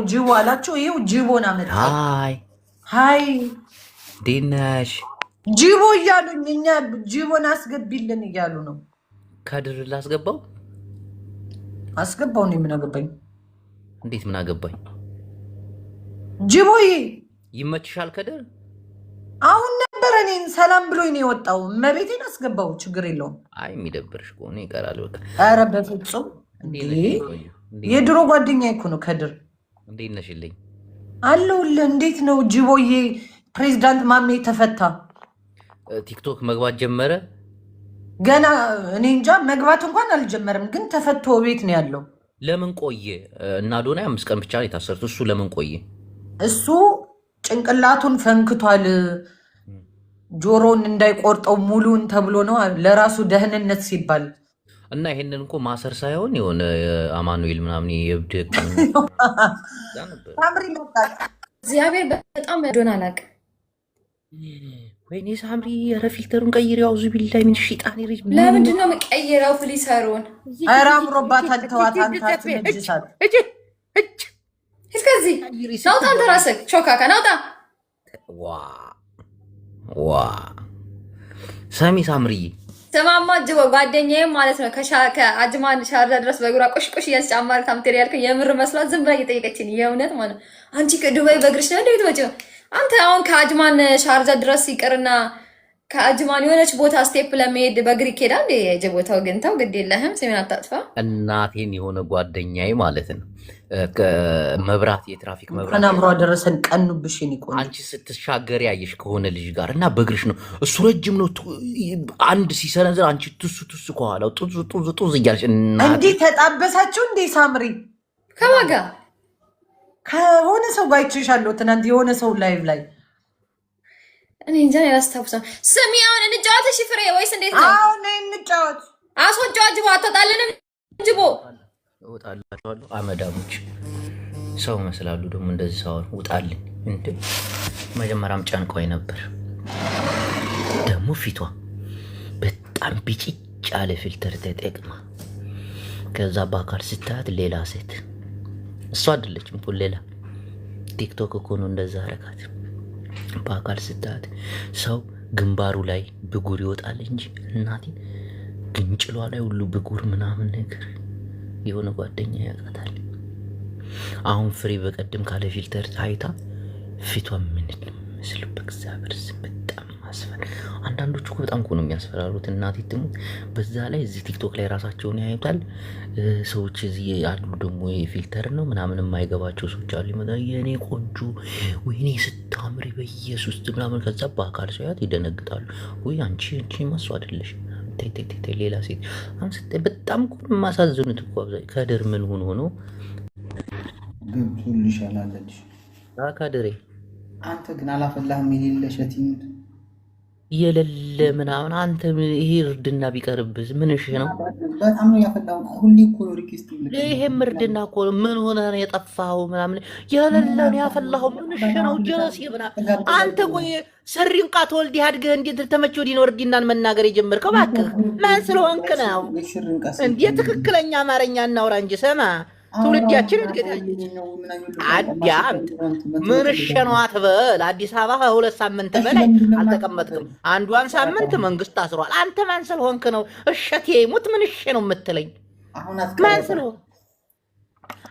ጅቦ አላቸው። ይኸው ጅቦን አመጣ። ሃይ ዲናሽ ጅቦ እያሉኝ እኛ ጅቦን አስገቢልን እያሉ ነው። ከድር ላስገባው አስገባው ነው። ምን አገባኝ? እንዴት ምን አገባኝ? ጅቦዬ ይመችሻል ከድር? አሁን ነበር እኔን ሰላም ብሎኝ ነው የወጣው። መቤቴን አስገባው፣ ችግር የለውም። አይ የሚደብርሽ ከሆነ ይቀራል በቃ። ኧረ በፍጹም የድሮ ጓደኛ እኮ ነው ከድር። እንዴት ነሽልኝ? አለሁልህ። እንዴት ነው ጅቦዬ? ፕሬዚዳንት ማሜ ተፈታ። ቲክቶክ መግባት ጀመረ ገና? እኔ እንጃ መግባት እንኳን አልጀመረም፣ ግን ተፈቶ ቤት ነው ያለው። ለምን ቆየ? እና ዶና 5 ቀን ብቻ ነው የታሰሩት። እሱ ለምን ቆየ? እሱ ጭንቅላቱን ፈንክቷል። ጆሮን እንዳይቆርጠው ሙሉን ተብሎ ነው ለራሱ ደህንነት ሲባል። እና ይሄንን እኮ ማሰር ሳይሆን የሆነ አማኑኤል ምናምን የብድ ሳምሪ መጣች። እግዚአብሔር በጣም ዶን አላቅ። ወይኔ ሳምሪ ኧረ ፊልተሩን ቀይር። ያው ዙ ቢላይ ምን ሽጣን ይርጅ ለምንድን ነው የምቀይረው? ፍሊሰሩን ኧረ አምሮባታል። ተዋት አንተ አትነጅሳት። እስከዚህ ናውጣ። አንተ ራስህ ሾካካ ናውጣ። ዋ ሰሚ ሳምሪዬ ስማማ ጅቦ ጓደኛዬም ማለት ነው ከአጅማን ሻርጃ ድረስ በእግሯ ቆሽቆሽ እያስጫማር ካምቴሪያል የምር መስሏት ዝም ብላ እየጠየቀችን የእውነት ማለት ነው። አንቺ ከዱባይ በእግርሽ ነው እንዴት ወጪ? አንተ አሁን ከአጅማን ሻርጃ ድረስ ይቅርና ከአጅማን የሆነች ቦታ ስቴፕ ለመሄድ በእግር ይኬዳል እንዴ? የጅቦታው ግን ተው፣ ግድ የለህም ስሜን አታጥፋ። እናቴን የሆነ ጓደኛዬ ማለት ነው መብራት የትራፊክ መብራት ከናምሮ ደረሰን ቀኑብሽ ይቆይ። አንቺ ስትሻገር ያየሽ ከሆነ ልጅ ጋር እና በእግርሽ ነው እሱ ረጅም ነው። አንድ ሲሰነዝር አንቺ ቱስ ከኋላው ጡዝ እያልሽ እንዴ ተጣበሳችሁ እንዴ? ሳምሪ ከማጋ ከሆነ ሰው ጋር ይችሻለሁ። ትናንት የሆነ ሰው ላይቭ ላይ እኔ እንጃ ያላስታውሳም። ስሚ አሁን እንጫወት እሺ ፍሬ ወይስ እንዴት ነው? አሁን እንጫወት። አስወጫው ጅቦ አትወጣልንም? ጅቦ እወጣላችኋለሁ። አመዳሞች ሰው መስላሉ ደግሞ እንደዚህ ሰው ውጣልኝ እንዴ። መጀመሪያም ጨንቆኝ ነበር። ደግሞ ፊቷ በጣም ቢጭጭ ያለ ፊልተር ተጠቅማ ከዛ በአካል ስታያት ሌላ ሴት እሷ አይደለችም እኮ ሌላ ቲክቶክ እኮ ነው እንደዛ አረጋት። በአካል ስታያት ሰው ግንባሩ ላይ ብጉር ይወጣል እንጂ እናቴ ግንጭሏ ላይ ሁሉ ብጉር ምናምን ነገር የሆነ ጓደኛ ያውቃታል። አሁን ፍሬ በቀደም ካለ ፊልተር ታይታ ፊቷ ምን መስል በእግዚአብሔር ስም በጣም አስፈሪ። አንዳንዶቹ እኮ በጣም እኮ ነው የሚያስፈራሩት። እናቴ ትሙት። በዛ ላይ እዚህ ቲክቶክ ላይ ራሳቸውን ያዩታል ሰዎች። እዚህ ያሉ ደግሞ የፊልተር ነው ምናምን የማይገባቸው ሰዎች አሉ። ይመጣ የኔ ቆንጆ ወይኔ ስታምሪ በኢየሱስ ምናምን። ከዛ በአካል ሲያዩት ይደነግጣሉ። ወይ አንቺ ማሱ አይደለሽ ሌላ ሴት አንስተ በጣም ማሳዝኑት እኮ ከድር ምን ሆኖ ገብቶልሽ አላለልሽ አካድሬ አንተ ግን አላፈላህም። የሌለ ሸቲም የሌለ ምናምን አንተ ይሄ እርድና ቢቀርብስ ምን እሺ ነው? በጣም ነው ያፈላው። ሁሌ እኮ ነው ሪኩዌስት ይሄም እርድና እኮ ምን ሆነ ነው የጠፋው ምናምን የሌለ ነው ያፈላው። ምን እሺ ነው? ጀለስ ምናምን አንተ ቆይ ሰሪን ቃት ወልዲ አድገህ እንዴት ተመቸው ዲኖ እርድናን መናገር የጀመርከው? እባክህ ማን ስለሆንክ ነው እንዴ? ትክክለኛ አማርኛ እናውራ እንጂ ሰማ ትውልዳችን እድገታችን አዳምጥ። ምን እሺ ነው አትበል። አዲስ አበባ 2 ሳምንት በላይ አልተቀመጥክም። አንዷን ሳምንት መንግስት ታስሯል። አንተ ማን ስለሆንክ ነው እሸቴ ሙት ምን እሺ ነው የምትለኝ? ማን ስለሆንክ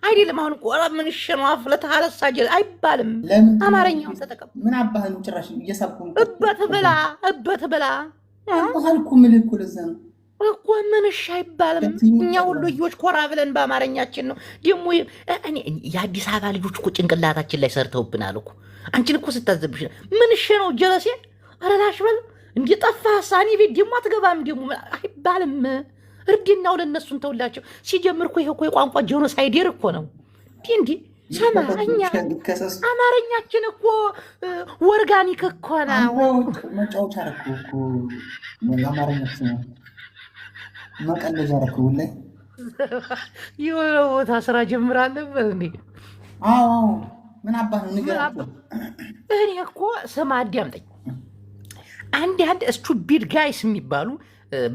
አይደለም። አሁን ቆራ ምን እሺ ነው አፍለታ አለሳጀ አይባልም። አማርኛውን ተጠቀም። ምን አባህ ነው ጭራሽ እየሳብኩ እበት ብላ አልኩ ምን እኮ ለዛ ነው እኮ ምን እሺ አይባልም። እኛ ሁሉ ልጆች ኮራ ብለን በአማርኛችን ነው። ደግሞ እኔ የአዲስ አበባ ልጆች እኮ ጭንቅላታችን ላይ ሰርተውብናል እኮ። አንቺን እኮ ስታዘብሽ ምን እሺ ነው ጀለሴ አረላሽ በል እንዴ ጠፋህ ሳኒ ቤት ደግሞ አትገባም ደግሞ አይባልም። እርድናው ለነሱን ተውላቸው። ሲጀምር እኮ ይሄ እኮ የቋንቋ ጄኖሳይደር እኮ ነው እንዴ። ሰማኛ አማርኛችን እኮ ወርጋኒክ እኮ ነው። መጫወቻ እኮ አማርኛችን ነው መቀለጃ ረከው ላይ የሆነ ቦታ ስራ ጀምራለህ እንዴ? አዎ ምን አባህ ነው ንገራቸው። እኔ እኮ ስማ አዳምጠኝ። አንድ ስቱፒድ ጋይስ የሚባሉ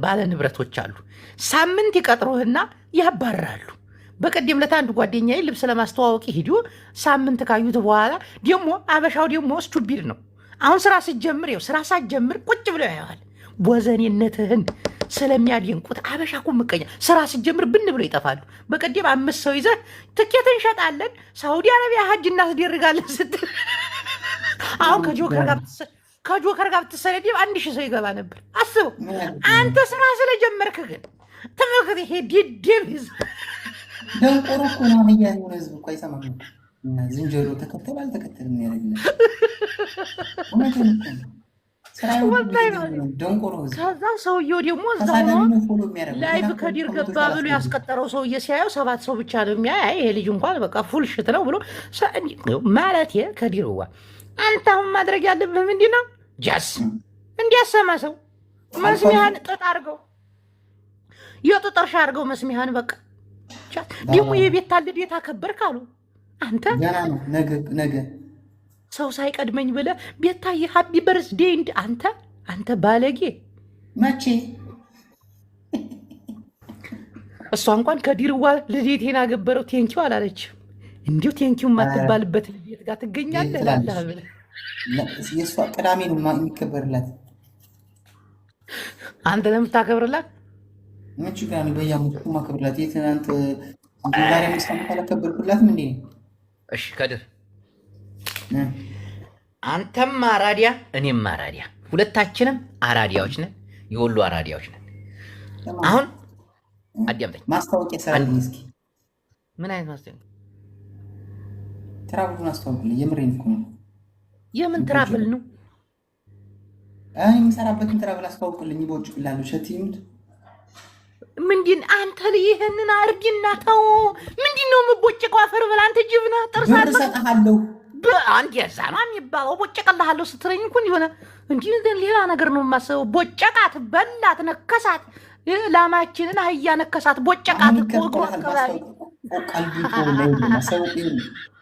ባለ ንብረቶች አሉ። ሳምንት ይቀጥሩህና ያባራሉ። በቀደም ለታ አንድ ጓደኛዬ ልብስ ለማስተዋወቅ ሄዶ ሳምንት ካዩት በኋላ ደግሞ አበሻው ደግሞ ስቱፒድ ነው። አሁን ስራ ስትጀምር ይኸው ስራ ሳትጀምር ቁጭ ብለው ያየዋል። ቦዘኔነትህን ስለሚያደንቁት አበሻ እኮ ምቀኛ። ስራ ስትጀምር ብን ብሎ ይጠፋሉ። በቀደም 5 ሰው ይዘህ ትኬት እንሸጣለን ሳውዲ አረቢያ ሀጅ እናስደርጋለን ስትል አሁን ከጆከር ጋር ብትሰለድብ 1000 ሰው ይገባ ነበር። አስበው አንተ ስራ ስለጀመርክ ግን ተመልከት። ይሄ ዲድብ ደንቆሮ እኮ ነው የሚያየው ህዝብ እኮ አይሰማም። እና ዝንጀሮ ተከተል አልተከተልም ያደርግልህ እውነቱን እኮ ነው። ደንቆሮ ህዝብ። ከዛ ሰውየው ደግሞ ላይቭ ከዲር ገባ ብሎ ያስቀጠረው ሰውዬ ሲያየው 7 ሰው ብቻ ነው የሚያይ። ይሄ ልጅ እንኳን በቃ ፉል ሽት ነው ብሎ ማለት ከዲርዋ አንተ አሁን ማድረግ ያለብህ ምንድን ነው? ጃስ እንዲያሰማ ሰው መስሚያህን ጥጥ አድርገው የጥጥ እርሻ አድርገው መስሚያህን በቃ ደግሞ የቤት ልደት አከበርክ አሉ። አንተ ነገ ሰው ሳይቀድመኝ ብለህ ቤታዬ ሃፒ በርዝዴይ አንተ ባለጌ መቼ እሷ እንኳን ከዲርዋ ልደቴን አገበረው ቴንኪው አላለች። እንዲሁ ቴንኪው የማትባልበት ልደት ጋር ትገኛለህ ላላህ ብለህ የእሷ ቅዳሜ ነው የሚከበርላት። አንተ ለምታከብርላት መቼ ቅዳሜ በየዓመቱ ማከብርላት የትናንት ዛሬ 5 ዓመት አላከበርኩላትም እንዴ? እሺ ከድር አንተም አራዲያ እኔም አራዲያ ሁለታችንም አራዲያዎች ነን። የወሎ አራዲያዎች ነን። አሁን አዲያምጠኝ ማስታወቂያ ሰራልኝ እስኪ። ምን አይነት ማስታወቂያ? ትራቭሉን አስተዋውቅልኝ። የምሬን እኮ ነው። የምን ትራቭል ነው? እኔ የምሰራበትን ትራቭል አስተዋውቅልኝ። ይቦጭቅላለሁ ሸቲሙት ምንድን አንተ ይሄንን አርጊና ተው። ምንድን ነው የምቦጭቀው? አፈር በላ አንተ ጅብና ጥርሳት ሰጣለሁ በአንድ ያዛ ነው የሚባለው። ቦጨቀልሃለሁ ስትለኝ እኮ የሆነ እንዲህ ሌላ ነገር ነው የማስበው። ቦጨቃት፣ በላት፣ ነከሳት፣ ላማችንን አህያ ነከሳት፣ ቦጨቃት እኮ እግሩ አካባቢ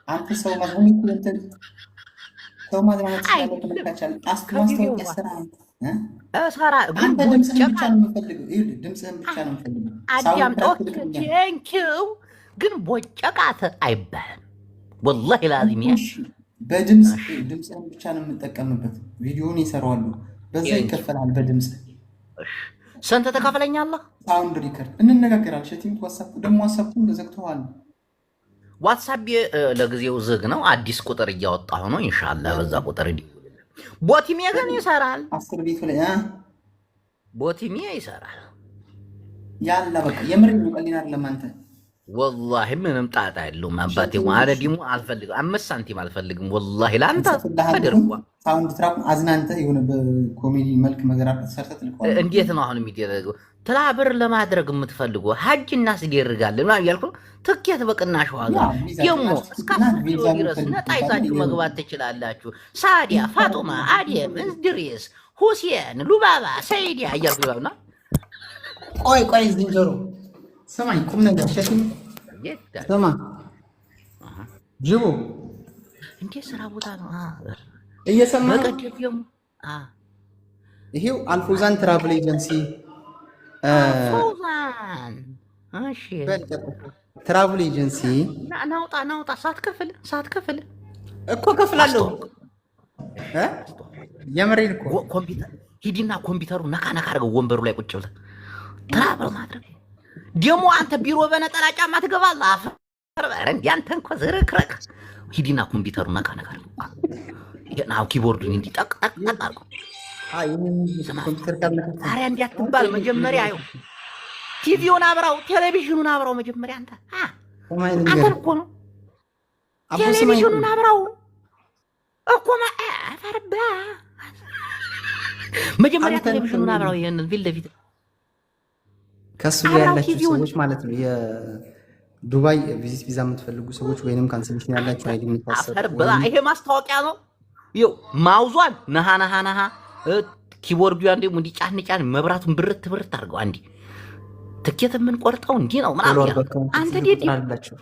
አንተ ሰው ማዝሆን ይኩንተን ሰው ማዝማት ስለተመካቻል ማስታወቂያ ስራ ሰራ አንተ ድምፅህን ብቻ ነው የምፈልገው። ይኸውልህ ድምፅህን ብቻ ነው የምፈልገው። አዳምጦት ቴንኪው ግን ቦጨቃት አይባልም። ወላሂ ላዚም ድምፅህን ብቻ ነው የምጠቀምበት። ቪዲዮውን ይሰራዋሉ፣ በዛ ይከፈላል። በድምፅ ስንት ተከፍለኛለህ? ሳውንድ ሪከርድ እንነጋገራለን። ሸቲም ዋትስአፕ ደግሞ ዋትስአፑን ዘግተዋል። ዋትስአፕ ለጊዜው ዝግ ነው። አዲስ ቁጥር እያወጣሁ ነው። ኢንሻአላህ በዛ ቁጥር ቦቲሜ ግን ይሰራል። 10 ቤቱ ላይ ቦቲሜ ይሰራል። ያላ በቃ የምር ነው። ቀሊና አይደለም አንተ ወላሂ ምንም ጣጣ የለውም። አባቴ ማለት ደግሞ አልፈልግም፣ 5 ሳንቲም አልፈልግም። ወላሂ ላንተ አድርጓ ሳውንድ ትራኩን አዝናንተ የሆነ በኮሜዲ መልክ መገራበት ሰርተት ልቀዋል። እንዴት ነው አሁን የሚደረገው? ትላብር ለማድረግ የምትፈልጉ ሀጅ እናስደርጋለን ምናምን እያልኩ ትኬት በቅናሽ ዋጋ ደግሞ እስከ 10 ድረስ ነጣ ይዛችሁ መግባት ትችላላችሁ። ሳዲያ፣ ፋጡማ፣ አደም፣ እንድሪስ፣ ሁሴን፣ ሉባባ፣ ሰይዲያ እያልኩ ይባሉና ቆይ ዝንጀሮ ሰማኝ ቁም ነገር ሸቲም ሰማ ጅቡ እንዴ ስራ ቦታ ነው እየሰማ ይሄው አልፎዛን ትራቭል ኤጀንሲ እሺ ትራቭል ኤጀንሲ ናውጣ ሳትከፍል እኮ ከፍላለሁ። የምሬን እኮ ኮምፒውተር ሂድና ኮምፒውተሩ ነካ አድርገው ወንበሩ ላይ ቁጭ ብለህ ትራቭል ማድረግ ደግሞ አንተ ቢሮ በነጠላ ጫማ ትገባለህ። አፈር እንዴ አንተ እንኳ ዝርክረክ ሂድና ኮምፒውተሩ ነካ አድርገው የናው ኪቦርዱን እንዲጠቅ አድርገው ኮምፒውተር ካለ ታዲያ እንዲያትባል መጀመሪያ አይው ቲቪውን አብራው ቴሌቪዥኑን አብራው መጀመሪያ አንተ እኮ ነው ቴሌቪዥኑን አብራው እኮ አፈርባ መጀመሪያ ቴሌቪዥኑን አብራው ይሄንን ፊት ለፊት ከሱ ያላችሁ ሰዎች ማለት ነው። የዱባይ ቪዚት ቪዛ የምትፈልጉ ሰዎች ወይንም ካንሰሌሽን ያላችሁ አይዲ የምታሰሩ ይሄ ማስታወቂያ ነው። ይኸው ማውዟን ነሃ ኪቦርዱ ያን ደግሞ እንዲጫን መብራቱን ብርት አድርገው አንዲ ትኬት የምንቆርጠው እንዲህ ነው ምናምን አንተ ዲዲ አላችሁ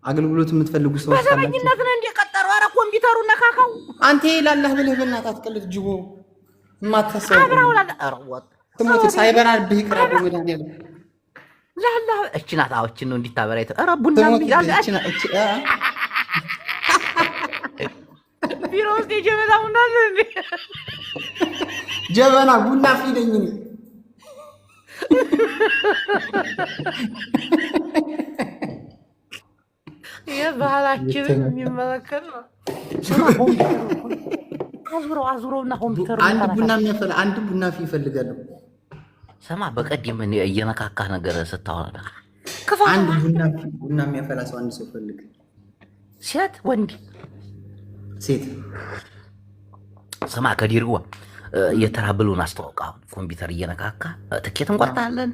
አገልግሎት የምትፈልጉ ሰዎች ካላችሁ በዘመኝነት ነው እንደቀጠሩ። ኧረ ኮምፒውተሩን ነካካው አንተ ላላህ ብለህ በእናትህ አትቀልድ። ጅቦ ማታሰው አብራው ላላ አረዋት ትሞት ሳይበራል ብህ ይቀራል። መድኃኒዓለም ላላ እቺ ናት። አዎ እቺ ነው እንዲታበራ ኧረ ቡና ይላል። ቢሮ ውስጥ የጀበና ቡና አለ እንዴ? ጀበና ቡና ፊለኝ ነው የባህላችንን የሚመለከት ነው። አዙረውና ኮምፒውተሩ አንድ ቡና ፊ ይፈልጋለሁ። ስማ በቀደም እየነካካ ነገር ስታወራ አንድ ቡና የሚያፈላ ሰው አንድ ሰው ፈልግ። ሴት ወንድ ሴት ስማ ከዲርዋ የተራብሉን አስተዋውቃ ኮምፒውተር እየነካካ ትኬት እንቆርጣለን።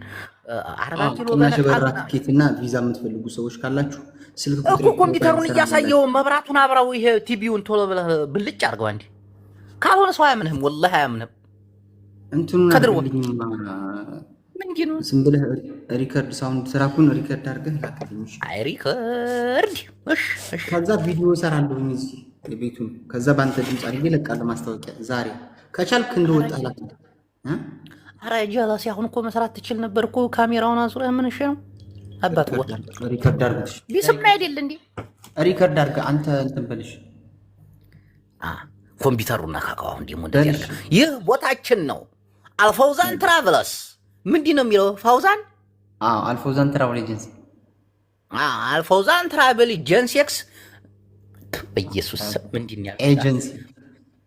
40 ኪሎ በነሽበራ ትኬትና ቪዛ የምትፈልጉ ሰዎች ካላችሁ ስልክ ቁጥር እኮ ኮምፒውተሩን እያሳየው መብራቱን አብራው ይሄ ቲቪውን ቶሎ ብለህ ብልጭ አድርገው እንዴ። ካልሆነ ሰው አያምንህም፣ ወላሂ አያምንህም። እንትኑን ከድርዋ ምንድን ነው ዝም ብለህ ሪከርድ ሳውንድ ስራኩን ሪከርድ አድርገህ ላክልኝ። አይ ሪከርድ እሺ። ከዛ ቪዲዮ እሰራለሁ እዚህ የቤቱን። ከዛ ባንተ ድምጽ አድርጌ እለቃለሁ ማስታወቂያ። ዛሬ ከቻልክ እንደወጣ ላክ። ኧረ ጀላሲ አሁን እኮ መስራት ትችል ነበር እኮ። ካሜራውን አዙረህ ምን እሺ ነው አባት ወጣ ሪከርድ አድርገሽ ቢስማ አይደል እንዴ? ሪከርድ አድርገህ አንተ እንትን በልሽ። ኮምፒውተሩን ነካካው። አሁን ደግሞ እንደዚህ ይህ ቦታችን ነው። አልፈውዛን ትራቨለርስ ምንድን ነው የሚለው? ፋውዛን አልፈውዛን ትራቨል ኤጀንሲ አልፈውዛን ትራቨል ኤጀንሲ ኤክስ በኢየሱስ ምንድን ነው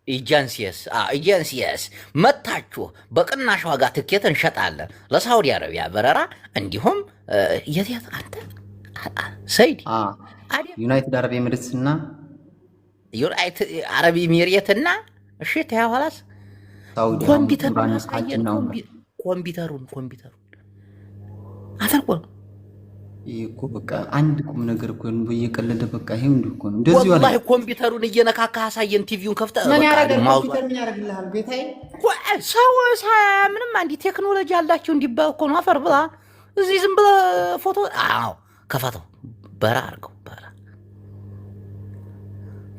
ኤጀንሲስ መታችሁ በቅናሽ ዋጋ ትኬት እንሸጣለን ለሳውዲ አረቢያ በረራ እንዲሁም የት አንተ ሰይድ ዩናይትድ አረብ ኤሚሬትስ እና ዩናይትድ አረብ ኤሚሬት እና እሺ ታያዋላስ ሳውዲ ኮምፒውተሩን አተርቆ ይኮ በቃ አንድ ቁም ነገር እኮ ነው። በየቀለደ በቃ ይሄው እንዲሁ እኮ ነው። እንደዚህ ወላሂ ኮምፒውተሩን እየነካካ አሳየን። ቲቪውን ከፍተህ ምን ያረጋል? ኮምፒውተሩን ያረጋልሃል ጌታዬ። ሰው ምንም አንዲ ቴክኖሎጂ አላችሁ እንዲባል እኮ ነው። አፈር ብላ እዚህ ዝም ብለህ ፎቶ ከፈተው በራ አድርገው በራ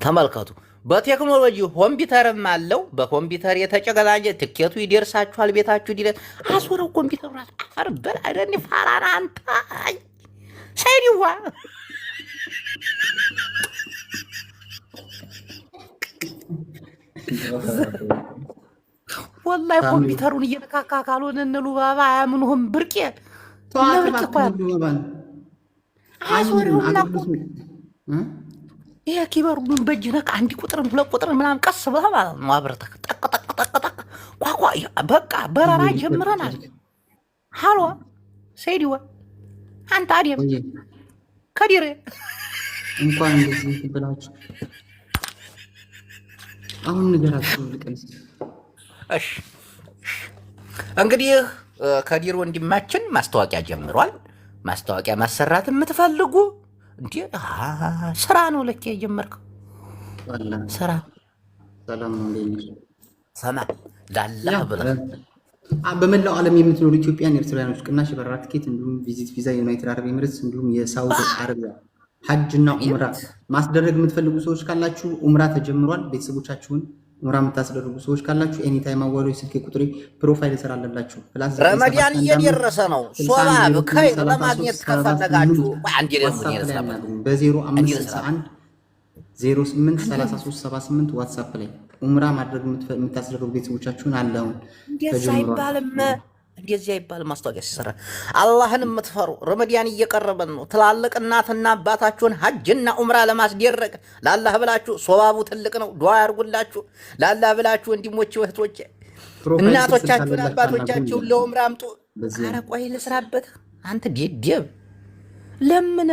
ተመልከቱ። በቴክኖሎጂ ኮምፒውተርም አለው። በኮምፒውተር የተጨቀናጀ ትኬቱ ይደርሳችኋል ቤታችሁ ዲረ አስወረው ኮምፒውተሩ አፈር በላ አይደል ፋራና አንተ ሰይዲዋ ወላሂ ኮምፒውተሩን እየነካካ ካልሆነ እነ ሉባባ አያምኑህም። ብርቄ ለብርቄ እኮ አስወረውና ይሄ ኪበሩን በእጅ ነካ አንድ ቁጥርን ሁለት ቁጥርን ምናምን ቀስ ብለህ ማለት ነው አብረህ ጠቅ ቋቋ በቃ በረራ ጀምረናል። ሃሎ ሰይዲዋ አንተ አዲም ከዲሬ እንኳን እንደዚህ ብላችሁ አሁን ንገራችሁ ልቀንስ። እሺ እንግዲህ ከዲር ወንድማችን ማስታወቂያ ጀምሯል። ማስታወቂያ ማሰራት የምትፈልጉ እንዴ ስራ ነው ለኬ የጀመርከው ስራ ሰላም ነው። ሰማ ላላህ ብለህ በመላው ዓለም የምትኖሩ ኢትዮጵያን ኤርትራውያኖች ቅናሽ የበረራ ትኬት እንዲሁም ቪዚት ቪዛ ዩናይትድ አረብ ኤሚሬትስ እንዲሁም የሳውዲ አረቢያ ሐጅና ኡምራ ማስደረግ የምትፈልጉ ሰዎች ካላችሁ ኡምራ ተጀምሯል። ቤተሰቦቻችሁን ኡምራ የምታስደርጉ ሰዎች ካላችሁ ኤኒ ታይም አዋሪ ስልክ ቁጥሬ ፕሮፋይል እሰራለላችሁ። ፕላስ ረመዳን እየደረሰ ነው። ሶላብ ከይር ለማግኘት ከፈለጋችሁ አንዴ ደግሞ በ0561 083378 ዋትስአፕ ላይ ኡምራ ማድረግ የምታስደርጉ ቤተሰቦቻችሁን አለውን እንደዚህ አይባል ማስታወቂያ ሲሰራ አላህን የምትፈሩ ረመዳን እየቀረበን ነው። ትላልቅ እናትና አባታችሁን ሐጅና ኡምራ ለማስደረግ ላላህ ብላችሁ ሶባቡ ትልቅ ነው። ዱዓ ያርጉላችሁ ላላህ ብላችሁ ወንድሞቼ እህቶቼ፣ እናቶቻችሁን አባቶቻችሁን ለኡምራ አምጡ። ኧረ ቆይ ልስራበት አንተ ደደብ ለምን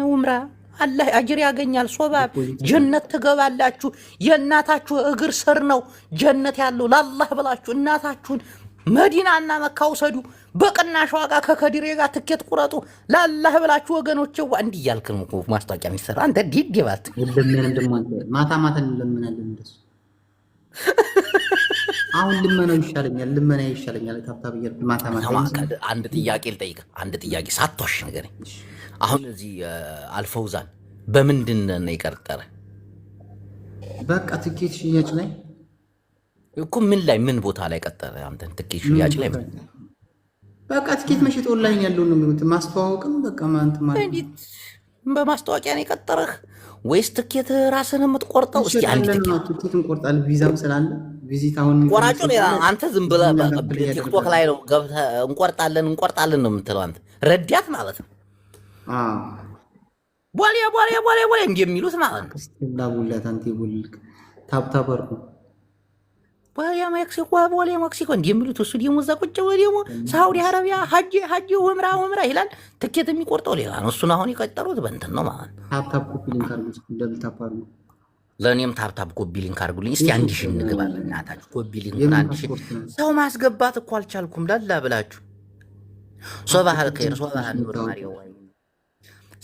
ኡምራ አላህ አጅር ያገኛል። ሶባብ ጀነት ትገባላችሁ። የእናታችሁ እግር ስር ነው ጀነት ያለው። ላላህ ብላችሁ እናታችሁን መዲናና መካ ውሰዱ። በቅናሽ ዋጋ ከከዲሬ ጋር ትኬት ቁረጡ። ላላህ ብላችሁ ወገኖቼ። እንዲህ እያልክ ነው ማስታወቂያ የሚሰራ አንተ ዲዲባት ማታ ማታ እንለምናለን እንደሱ። አሁን ልመና ይሻለኛል። ታብታብ እያልኩ ማታ ማታ አንድ ጥያቄ ልጠይቅ። አንድ ጥያቄ ሳትዋሽ ንገረኝ። አሁን እዚህ አልፈውዛን በምንድን ነው የቀጠረ? በቃ ትኬት ሽያጭ ላይ እኮ ምን ቦታ ላይ ቀጠረ? አንተን ትኬት ሽያጭ ላይ በቃ ትኬት መሸጥ ኦንላይን ያለው ነው የሚሉት ማስተዋወቅም በቃ ማንት ማለት እንዴት በማስታወቂያ ነው የቀጠረህ ወይስ ትኬት ራስህን የምትቆርጠው? እስኪ አንድ ትኬት እንቆርጣለን ቪዛም ስላለ ቪዚት አሁን ቆራጩ አንተ ዝም ብለህ ቲክቶክ ላይ ነው ገብተህ እንቆርጣለን ነው የምትለው አንተ ረዳት ማለት ነው። ቦሌ እንደሚሉት ማለት ነው። ላቡላት አንተ ይቡልክ ታብታበርኩ ቦሌ ሜክሲኮ እንደሚሉት እሱ ደግሞ እዛ ቁጭ ብሎ ደግሞ ሳውዲ አረቢያ ሀጂ ወምራ ይላል። ትኬት የሚቆርጠው ሌላ ነው። እሱን አሁን የቀጠሩት በእንትን ነው ማለት ነው። ታብታብ ኮፒ ሊንክ አድርጉ ደብል ታፕ አድርጉ። ለእኔም ታብታብ ኮፒ ሊንክ አድርጉልኝ እስቲ። 1000 እንግባለን እናታችሁ። ኮፒ ሊንክ 1000 ሰው ማስገባት እኮ አልቻልኩም ላላ ብላችሁ ሶባህል ከይር ሶባህል ኑር ማሪው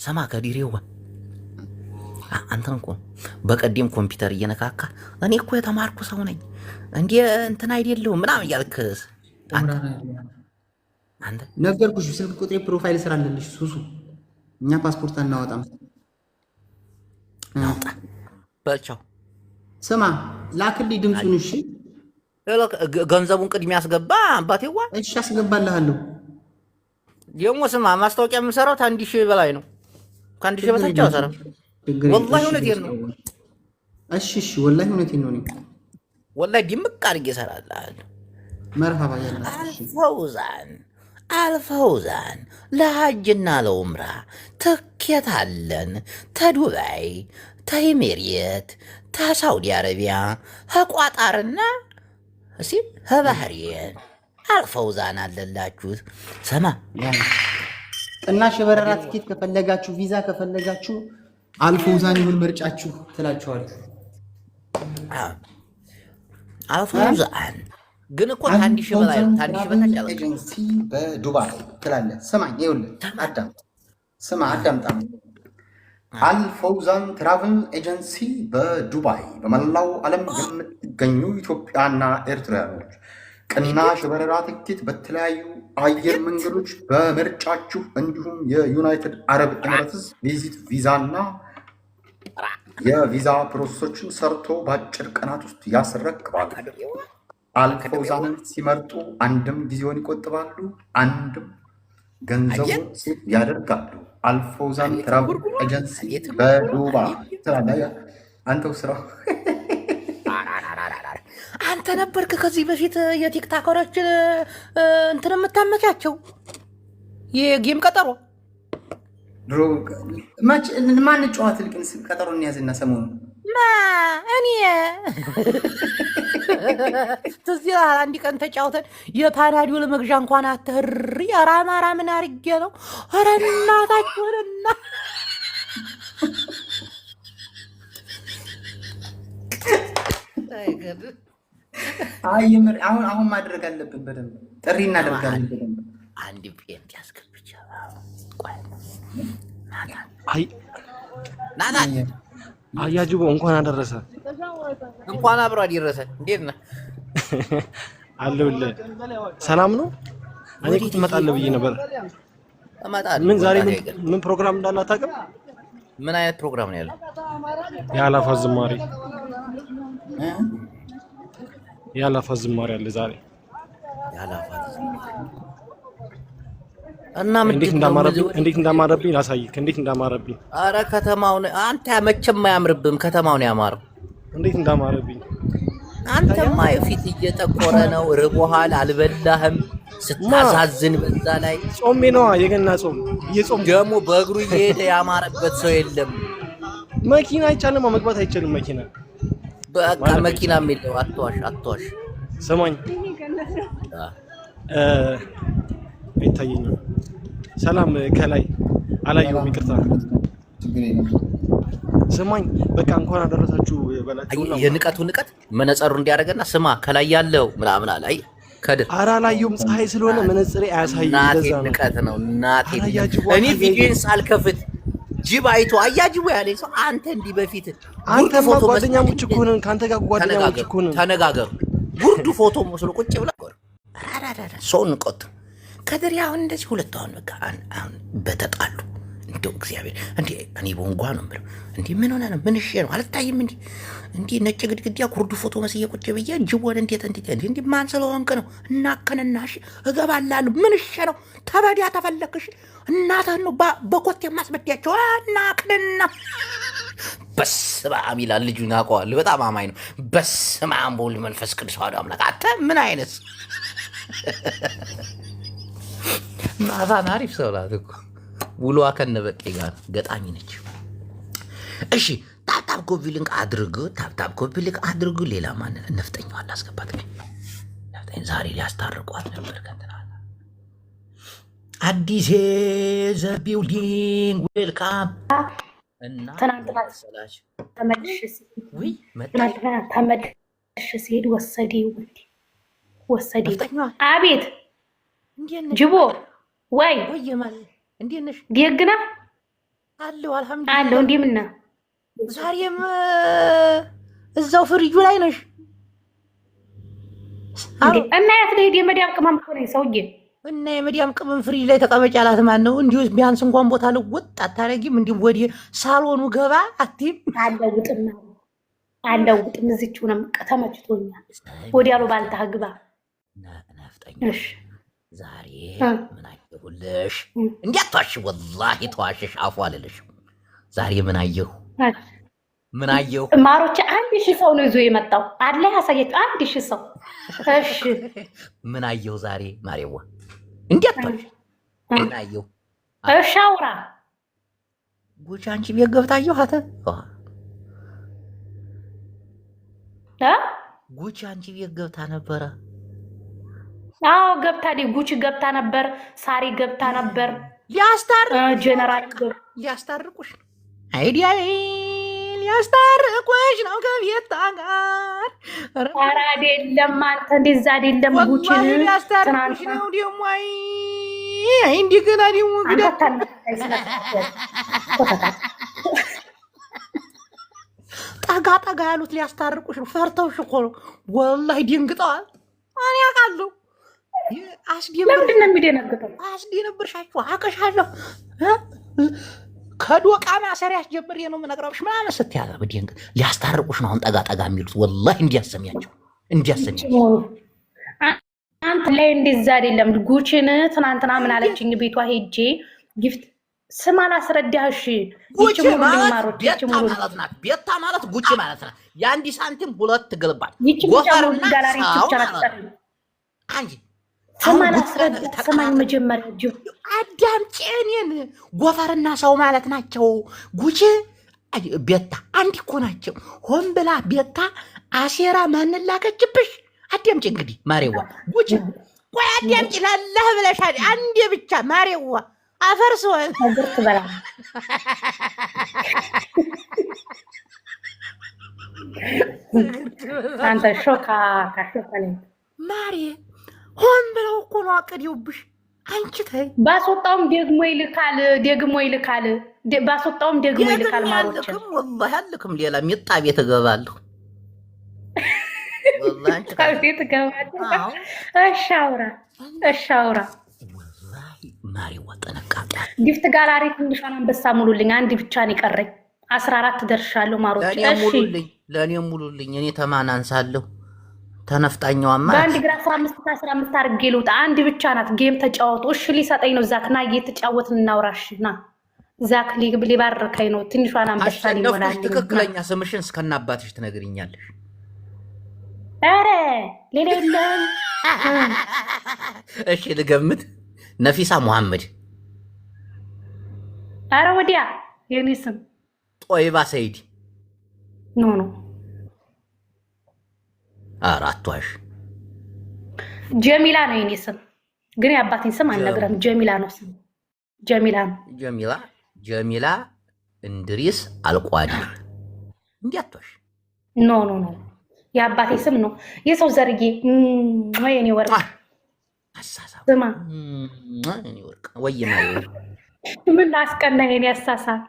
ሰማ ከዲሬዋ አንተን እኮ በቀደም ኮምፒውተር እየነካካ እኔ እኮ የተማርኩ ሰው ነኝ እንዴ እንትን አይደለሁም ምናምን እያልክ አንተ ነገርኩሽ። ስልክ ቁጥሬ ፕሮፋይል ስራ አለልሽ ሱሱ። እኛ ፓስፖርት አናወጣም። በልቻው ስማ ላክልኝ ድምፁን። እሺ ገንዘቡን ቅድሚያ ያስገባ አባቴዋ። እሺ አስገባልሃለሁ። ደግሞ ስማ ማስታወቂያ የምሰራው 1000 በላይ ነው። ከ1000 በታች አልሰራም። ወላሂ እውነቴን ነው። እሺ ወላሂ እውነቴን ነው። ወላሂ ድምቅ አድርጌ እሰራልሃለሁ። መርሃባ አልፈውዛን ለሐጅና ለኡምራ ትኬት አለን። ተዱባይ፣ ተኢሚሬት፣ ተሳውዲ አረቢያ፣ ከቋጣርና ከባህሬን አልፈውዛን አለላችሁት። ሰማ ቅናሽ የበረራ ትኬት ከፈለጋችሁ ቪዛ ከፈለጋችሁ አልፈውዛን ይሁን ምርጫችሁ ትላችኋለሁ። አልፈውዛን ግን እኮ 1000 በላይ ነው። 1000 በታች አለ ኤጀንሲ በዱባይ ትላለህ። ስማኝ ይኸውልህ አዳምጣ። አልፈውዛን ትራቭል ኤጀንሲ በዱባይ በመላው ዓለም የምትገኙ ኢትዮጵያና ኤርትራውያኖች ቅናሽ የበረራ ትኬት በተለያዩ አየር መንገዶች በምርጫችሁ እንዲሁም የዩናይትድ አረብ ኤሚሬትስ ቪዚት ቪዛና የቪዛ ፕሮሰሶችን ሰርቶ በአጭር ቀናት ውስጥ ያስረክባሉ። አልፈውዛንን ሲመርጡ አንድም ጊዜውን ይቆጥባሉ፣ አንድም ገንዘቡን ሴቭ ያደርጋሉ። አልፈውዛን ትራቭል ኤጀንሲ በዱባይ ትላለህ። አንተው ስራው አንተ ነበርክ ከዚህ በፊት የቲክታከሮችን እንትን የምታመቻቸው የጌም ቀጠሮ ድሮ ማን ጨዋታ ልቅን ቀጠሮ እንያዝና ሰሞኑን እኔ ትዝ ይልሃል አንድ ቀን ተጫውተን የፓናዲዮል መግዣ እንኳን አትህሪ ኧረ አማራ ምን አድርጌ ነው ኧረ እናታችሁንና አሁን ማድረግ አለብን። በደንብ ጥሪ እናደርጋለን። በደንብ አንድ ጴንጤ ያስገብቻ አያጅቦ እንኳን አደረሰ። እንኳን አብሮ አደረሰ። እንዴት ነህ? አለሁልህ። ሰላም ነው። እኔ እኮ ትመጣለህ ብዬ ነበር። እመጣለሁ። ምን ዛሬ ምን ፕሮግራም እንዳለ አታውቅም? ምን አይነት ፕሮግራም ነው ያለው? የአላፋት ዝማሬ አለ ዛሬ። እና እንዴት እንዳማረብኝ ላሳይክ። እንዴት እንዳማረብኝ። አረ ከተማው አንተ መቼም አያምርብም። ከተማው ነው ያማረው። እንዴት እንዳማረብኝ። አንተማ የፊት እየጠቆረ ነው። ርቦሃል፣ አልበላህም። ስታሳዝን በዛ ላይ ጾሜ ነዋ። የገና ጾም እየጾም ደግሞ በእግሩ እየሄደ ያማረበት ሰው የለም። መኪና አይቻልም፣ መግባት አይቻልም መኪና። በቃ መኪና የሚለው አትዋሽ። ስማኝ አይታየኝም። ሰላም ከላይ አላየሁም፣ ይቅርታ። ስማኝ በቃ እንኳን አደረሳችሁ በላችሁ። የንቀቱ ንቀት መነጸሩ እንዲያደርገና ስማ ከላይ ያለው ምናምን አለ። አይ ከድር ኧረ አላየሁም፣ ፀሐይ ስለሆነ መነጽሬ አያሳይም። ናቴ ንቀት ነው ናቴ። እኔ ቪዲዮን ሳልከፍት ጅብ አይቶ አያጅቡ ያለኝ ሰው አንተ እንዲህ በፊት አንተ ፎቶ ጓደኛሞች እኮ ነን፣ ካንተ ጋር ጓደኛሞች እኮ ነን። ተነጋገሩ። ጉርዱ ፎቶ መስሎ ቁጭ ብላ ሰው ንቆት ከድር አሁን እንደዚህ ሁለት አሁን በቃ አሁን በተጣሉ እንደው እግዚአብሔር እንዴ እኔ ቦንጓ ነው የምለው እንዴ ምን ሆነ ነው ምን እሺ ነው አልታይም እንዴ ነጭ ግድግዳ ኩርዱ ፎቶ መስዬ ቁጭ ብዬ ጅቦን እንዴት እንዴ ማን ስለሆንክ ነው እናከነናሽ እገባላለሁ ምን እሺ ነው ተበዲያ ተፈለክሽ እናትህን ነው በኮት የማስበዲያቸው እናከነና በስመ አብ ይላል ልጁን አውቀዋለሁ በጣም አማኝ ነው በስመ አብ ወወልድ ወመንፈስ ቅዱስ አሐዱ አምላክ አንተ ምን አይነት ማፋን አሪፍ ሰው ናት እኮ ውሎዋ ከነበቄ ጋር ገጣሚ ነች። እሺ ታፕታፕ ኮፒ ሊንክ አድርጉ። ሌላ ማንን ነፍጠኛው አላስገባት ነፍጠኝ ዛሬ ሊያስታርቋት ነበር ከእንትና አዲስ ዘ ቢልዲንግ ዌልካም እና ተመልሼ ሲሄድ ወሰደው አቤት ጅቦ ወይ እንዴት ነሽ? ደግና አለሁ አልሐምዱሊላህ አለሁ። እንደምን ነህ? ዛሬም እዛው ፍሪጁ ላይ ነሽ? እና የት ልሄድ? የመዲያም ቅመም እኮ ነኝ ሰውዬ። እና የመዲያም ቅመም ፍሪጅ ላይ ተቀመጭ አላት ማን ነው? እንዲሁ ቢያንስ እንኳን ቦታ ልወጥ አታረጊም? እንዲሁ ወዲህ ሳሎኑ ገባ አትይም? አለውጥም እዚችው ነው ተመችቶኛል። ወዲያ ነው ባልታህ ግባ ነፍጠኛ። እሺ ዛሬ ምን አየሁልሽ? እንዴት ተዋሽ? ወላሂ ተዋሽሽ አፉ አልልሽም። ዛሬ ምን አየሁ? ማሮቼ 1000 ሰው ነው ይዞ የመጣው አለ ያሳየች 1000 ሰው። እሺ ምን አየሁ ዛሬ ማሬዋ? እንዴት ተዋሽ? ምን አየሁ? እሺ አውራ ጉቺ አንቺ ቤት ገብታ አየኋት። ጉቺ አንቺ ቤት ገብታ ነበረ? አዎ ገብታ ጉቺ ገብታ ነበር። ሳሪ ገብታ ነበር። ጀነራል ሊያስታርቁሽ አይዲያ ሊያስታርቁሽ ነው ከቤታ ጋር። ኧረ አይደለም አንተ እንደዛ አይደለም። ጉቺ ሊያስታርቁሽ ነው ደግሞ እንደገና ደግሞ ጠጋ ያሉት ሊያስታርቁሽ ነው። ፈርተውሽ እኮ ነው ወላሂ ደንግጠዋል። እኔ አውቃለሁ። ለምንድን ነው የሚደነግጠው? አስደነብርሻችሁ አቀሻለሁ ከዶቃ ማሰሪያሽ ጀምሬ ነው የምነግረውሽ ምናምን ስትያዛ በደንግ ሊያስታርቁሽ ነው። አሁን ጠጋ የሚሉት ወላሂ እንዲያሰሚያቸው አንተ ላይ እንደዛ አይደለም። ጉቺን ትናንትና ምን አለችኝ? ቤቷ ሄጄ ጊፍት ስም አላስረዳሽ። ጉቺ ቤታ ማለት ጉቺ ማለት ነው። የአንድ ሳንቲም ሁለት ግልባል ጎፈርና አንጂ ሰማኝ መጀመሪያ አዳምጪ እኔን። ጎፈርና ሰው ማለት ናቸው። ጉቺ ቤታ አንድ እኮ ናቸው። ሆን ብላ ቤታ አሴራ ማንን ላከችብሽ? አዳምጪ እንግዲህ ማሬዋ ጉቺ ቆይ አዳምጪ ላላህ ብለሻል። አንዴ ብቻ ማሬዋ አፈርሰዋል ግርት በላ አንተ ሾካ ማሬ ሆን ብለው እኮ ነው አቅዴውብሽ። አንቺ ተይ። ባስወጣውም ደግሞ ይልካል። ባስወጣውም ደግሞ ይልካል። ማሮች ወላሂ አልክም። ሌላ ሚጣ ቤት እገባለሁ። ወላሂ አንቺ ቤት እገባለሁ። እሺ አውራ ወላሂ ማሬዋ ጠነቃቂ። ጊፍት ጋላሪ ትንሿን አንበሳ ሙሉልኝ። አንድ ብቻ ነው የቀረኝ። 14 ደርሻለሁ ማሮች። እሺ ለእኔም ሙሉልኝ። እኔ ተማን አንሳለሁ። ተነፍጣኛዋማ በአንድ ግራ 15 አድርጌ ልውጣ። አንድ ብቻ ናት። ጌም ተጫወቱ። እሺ ሊሰጠኝ ነው ዛክ። ና እየተጫወትን እናውራሽ። ና ዛክ ሊባርከኝ ነው። ትንሿን አንበሳ ሊሞላል። ትክክለኛ ስምሽን እስከናባትሽ ትነግሪኛለሽ። ኧረ ሌላ የለም። እሺ ልገምት። ነፊሳ ሙሐመድ። ኧረ ወዲያ የኔ ስም ጦይባ ሰይድ። ኖ አራቷሽ ጀሚላ ነው የኔ ስም፣ ግን የአባቴን ስም አልነግረም። ጀሚላ ነው ስም። ጀሚላ እንድሪስ አልቋዲር። እንዲያቷሽ ኖ የአባቴ ስም ነው። የሰው ዘርጌ የኔ ወርቅ አሳሳብ ስማ የኔ ወርቅ ወይማ ምን አስቀና የኔ አሳሳብ።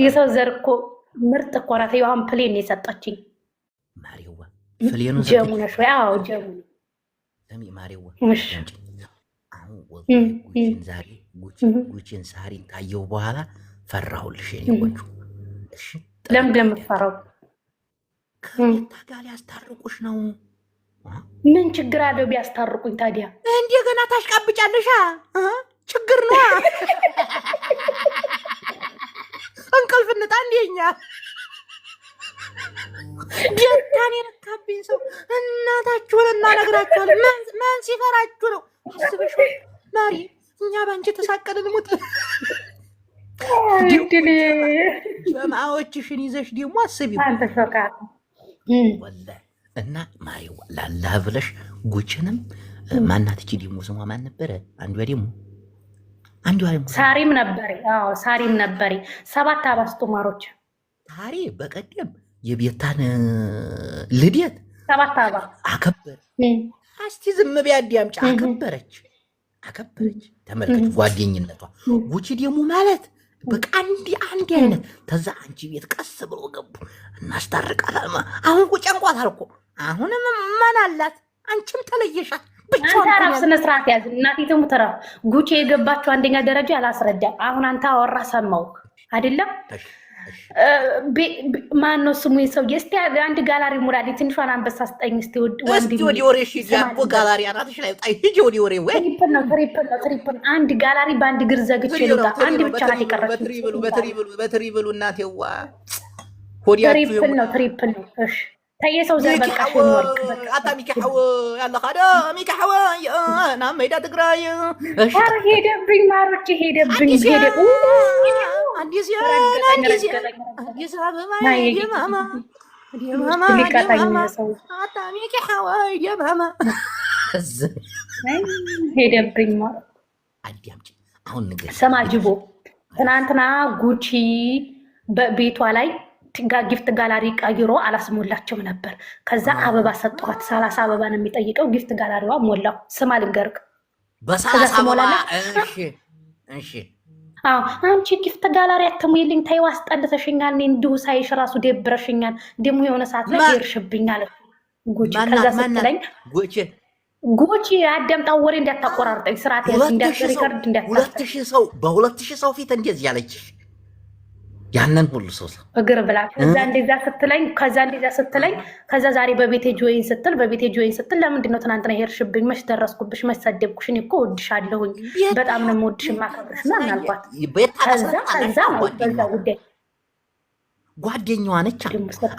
የሰው ዘር እኮ ምርጥ እኮ ናት። ይዋን ፕሌን የሰጠችኝ ማሪዋ ፍሌኑ ጀሙ ነሽ ወይ? አዎ ጀሙ ሰሚ ማሪዋ። አሁን ጉቺን ዛሬ ጉቺን ሳሪን ካየው በኋላ ፈራሁልሽ የኔ ቆንጆ። እሺ ለምን እንደምትፈራው? ከቤታ ጋር ሊያስታርቁሽ ነው። ምን ችግር አለው ቢያስታርቁኝ? ታዲያ እንደገና ታሽቃብጫለሽ። ችግር ነው። እንቅልፍ እንጣ እንደኛ ቤታን የነካብኝ ሰው እናታችሁን እናነግራችኋለን። ማን ሲፈራችሁ ነው? አስበሽ ማሪ፣ እኛ ባንቺ ተሳቀልን ሙት። ጀማዎችሽን ይዘሽ ደግሞ አስቢ ወላሂ። እና ማሪ ላላህ ብለሽ ጉችንም ማናት እቺ ደግሞ ስሟ ማን ነበረ? አንዷ ደግሞ ሳሪም ነበረ። አዎ ሳሪም ነበረ። 7 አባስቶማሮች ታሪ በቀደም የቤታን ልደት 7 አባ አከበር። እስቲ ዝም ቢያዲያምጫ አከበረች። ተመልከች ጓደኝነቷ። ጉቺ ደግሞ ማለት በቃ አንድ አይነት ተዛ አንቺ ቤት ቀስ ብሎ ገቡ እናስታርቃለን። አሁን እኮ ጨንቋታል እኮ። አሁንም ማን አላት? አንቺም ተለየሻት። አንተ አራፍ ስነ ስርዓት ያዝ። እናቴ ተሙተራ ጉቺ የገባችው አንደኛ ደረጃ አላስረዳም። አሁን አንተ አወራ ሰማው አይደለም? ማን ነው ስሙ የሰውዬ? እስቲ አንድ ጋላሪ ሙላልኝ። ትንሿን አንበሳ ስጠኝ እስቲ። ወንድ ወዲ ወሬ እሺ፣ ያቆ ጋላሪ አናትሽ ላይ ጣይ ሂጂ። ወዲ ወሬ ወይ ትሪፕል አንድ ጋላሪ በአንድ ግር ዘግቼ ልውጣ። አንድ ብቻ ናት የቀረችው። በትሪብሉ እናቴዋ ሆዲያችሁ ትሪፕል ነው። እሺ ተየሰው ዘበቃሽ ወርቅ አታ ሚካሐው ያለ ካዳ ሚካሐው ና ሜዳ ትግራይ። እሺ አረ ሄደብኝ ማሮች ሄደብኝ። አዲስ አበባ የማማ አታ ሚካሐው የማማ ሄደብኝ ማለት አዲያምጪ። አሁን ንገር ሰማ ጅቦ ትናንትና ጉቺ በቤቷ ላይ ጊፍት ጋላሪ ቀይሮ አላስሞላቸውም ነበር። ከዛ አበባ ሰጠኋት። 30 አበባ ነው የሚጠይቀው። ጊፍት ጋላሪዋ ሞላው። ስማ ልንገርክ በ30 አበባ። እሺ አንቺ ጊፍት ጋላሪ አትሙይልኝ ተይው፣ አስጠልተሽኛል። እኔ እንዲሁ ሳይሽ ራሱ ደብረሽኛል። ደግሞ የሆነ ሰዓት ላይ ይርሽብኛል ጉቺ። ከዛ ስትለኝ ጉቺ አዳምጣው፣ ወሬ እንዳታቆራርጠኝ፣ ስርዓት ያዝ፣ እንዳትሪከርድ እንዳታስጠ 2000 ሰው ፊት እንደዚህ ያለችሽ ያንን ሁሉ ሰው እግር ብላ ከዛ እንደዛ ስትለኝ ከዛ ዛሬ በቤቴ ጆይን ስትል ለምንድን ነው ትናንትና ሄርሽብኝ? መች ደረስኩብሽ? መች ሰደብኩሽ? እኔ እኮ እወድሻለሁኝ፣ በጣም ነው የምወድሽ የማከብርሽ እና አልኳት። ከዛ ነው በዛ ጉዳይ ጓደኛዋ ነች።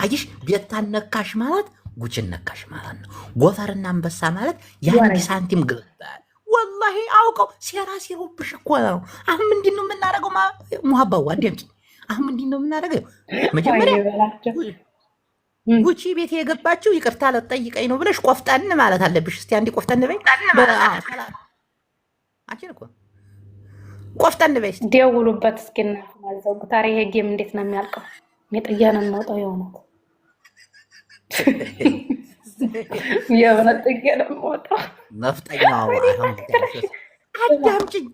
አየሽ ቤታን ነካሽ ማለት ጉቺን ነካሽ ማለት ነው። ጎፈርና አንበሳ ማለት የአንድ ሳንቲም ግልባል። ወላሂ አውቀው ሴራ ሲሩብሽ እኮ ነው። አሁን ምንድን ነው የምናደርገው? ሙሀባዋ አዳምጪ። አሁን ምንድን ነው የምናደርገው? መጀመሪያ ጉቺ ቤት የገባችው ይቅርታ ልትጠይቀኝ ነው ብለሽ ቆፍጠን ማለት አለብሽ። እስቲ አንዴ ቆፍጠን በይ። አንቺን እኮ ቆፍጠን በይ። ደውሉበት እስኪ እናዘው ጉታሪ። ይሄ ጌም እንዴት ነው የሚያልቀው? የጥያ ነው የምወጣው። የሆነ ጥያ ነው የምወጣው። ነፍጠኛው አዳምጪኝ።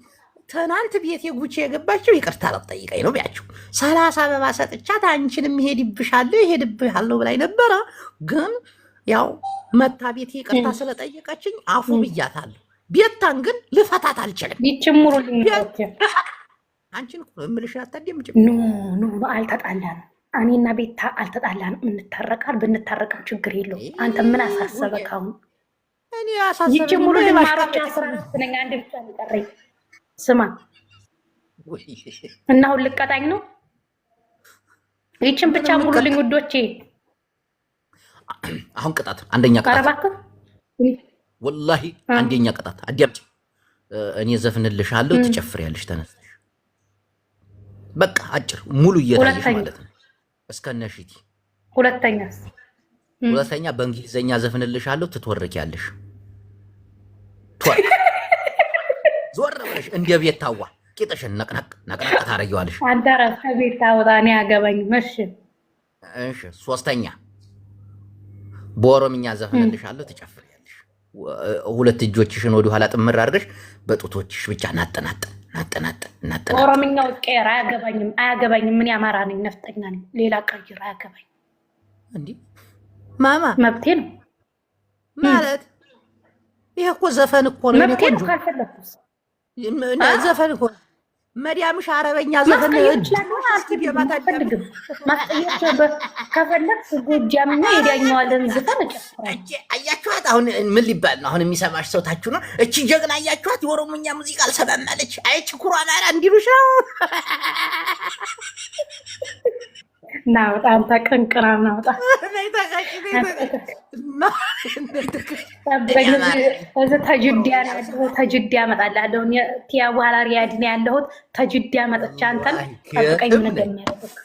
ትናንት ቤት የጉቺ የገባችው ይቅርታ ልትጠይቀኝ ነው ቢያችሁ 30 አበባ ሰጥቻት አንቺንም ይሄድብሻለሁ ብላኝ ነበረ። ግን ያው መታ ቤት ይቅርታ ስለጠየቀችኝ አፉ ብያታለሁ። ቤታን ግን ልፈታት አልችልም። ይችሙሩልኝ አንቺን እኮ እምልሽን አታደምጪም። ኖ አልተጣላንም። እኔና ቤታ አልተጣላንም። እንታረቃል። ብንታረቅም ችግር የለውም። አንተ ምን አሳሰበክ አሁን? እኔ አሳሰበኝ። ይችሙሩልኝ ማሮች 15 ነኝ። አንድ ብቻ ነው ስማ እና አሁን ልቀጣኝ ነው? ይችን ብቻ ሙሉልኝ ውዶቼ። አሁን ቅጣት አንደኛ ቅጣት ወላሂ አንደኛ ቅጣት አዳምጪ። እኔ ዘፍንልሻለሁ፣ ትጨፍሪያለሽ ተነስተሽ። በቃ አጭር ሙሉ እየታየሽ ማለት ነው እስከነሽቲ። ሁለተኛ በእንግሊዘኛ ዘፍንልሻለሁ፣ ትትወርኪያለሽ። ዞር ብለሽ እንደ ቤት ታዋ ቂጥሽን ነቅነቅ ታረጊዋለሽ። አንተ ራስ ከቤት ታውጣ እኔ አገባኝ መሽ። እሺ ሶስተኛ በኦሮምኛ ዘፍንልሻለሁ፣ ትጨፍሪያለሽ። ሁለት እጆችሽን ወደ ኋላ ጥምር አድርገሽ በጡቶችሽ ብቻ ናጠናጥ። ኦሮምኛው ቀር አያገባኝም። ምን ያማራ ነኝ፣ ነፍጠኛ ነኝ። ሌላ ቀይር አያገባኝ። እንዴ ማማ መብቴ ነው ማለት ይሄ እኮ ዘፈን እኮ ነው። መብቴ ነው። ካልፈለኩስ ዘፈን እኮ መዲያምሽ አረበኛ ዘፈን አልፈልግም። ማስጠየቅ ከፈለግ ጎጃምና የዳኛዋለን ዘፈን አያችኋት? አሁን ምን ሊባል ነው? አሁን የሚሰማሽ ሰው ታችሁ ነው። እቺ ጀግና አያችኋት? የኦሮሞኛ ሙዚቃ አልሰማም አለች። አይቺ ኩሩ አማራ እንዲሉሽ ነው። ናውጣ አንተ ቅንቅራ ናውጣ ተጅዳ እመጣለሁ። ቲያ በኋላ ሪያድ ነው ያለሁት። ተጅዳ መጥቼ አንተን ጠብቀኝ። ምን እንደሚያደርግ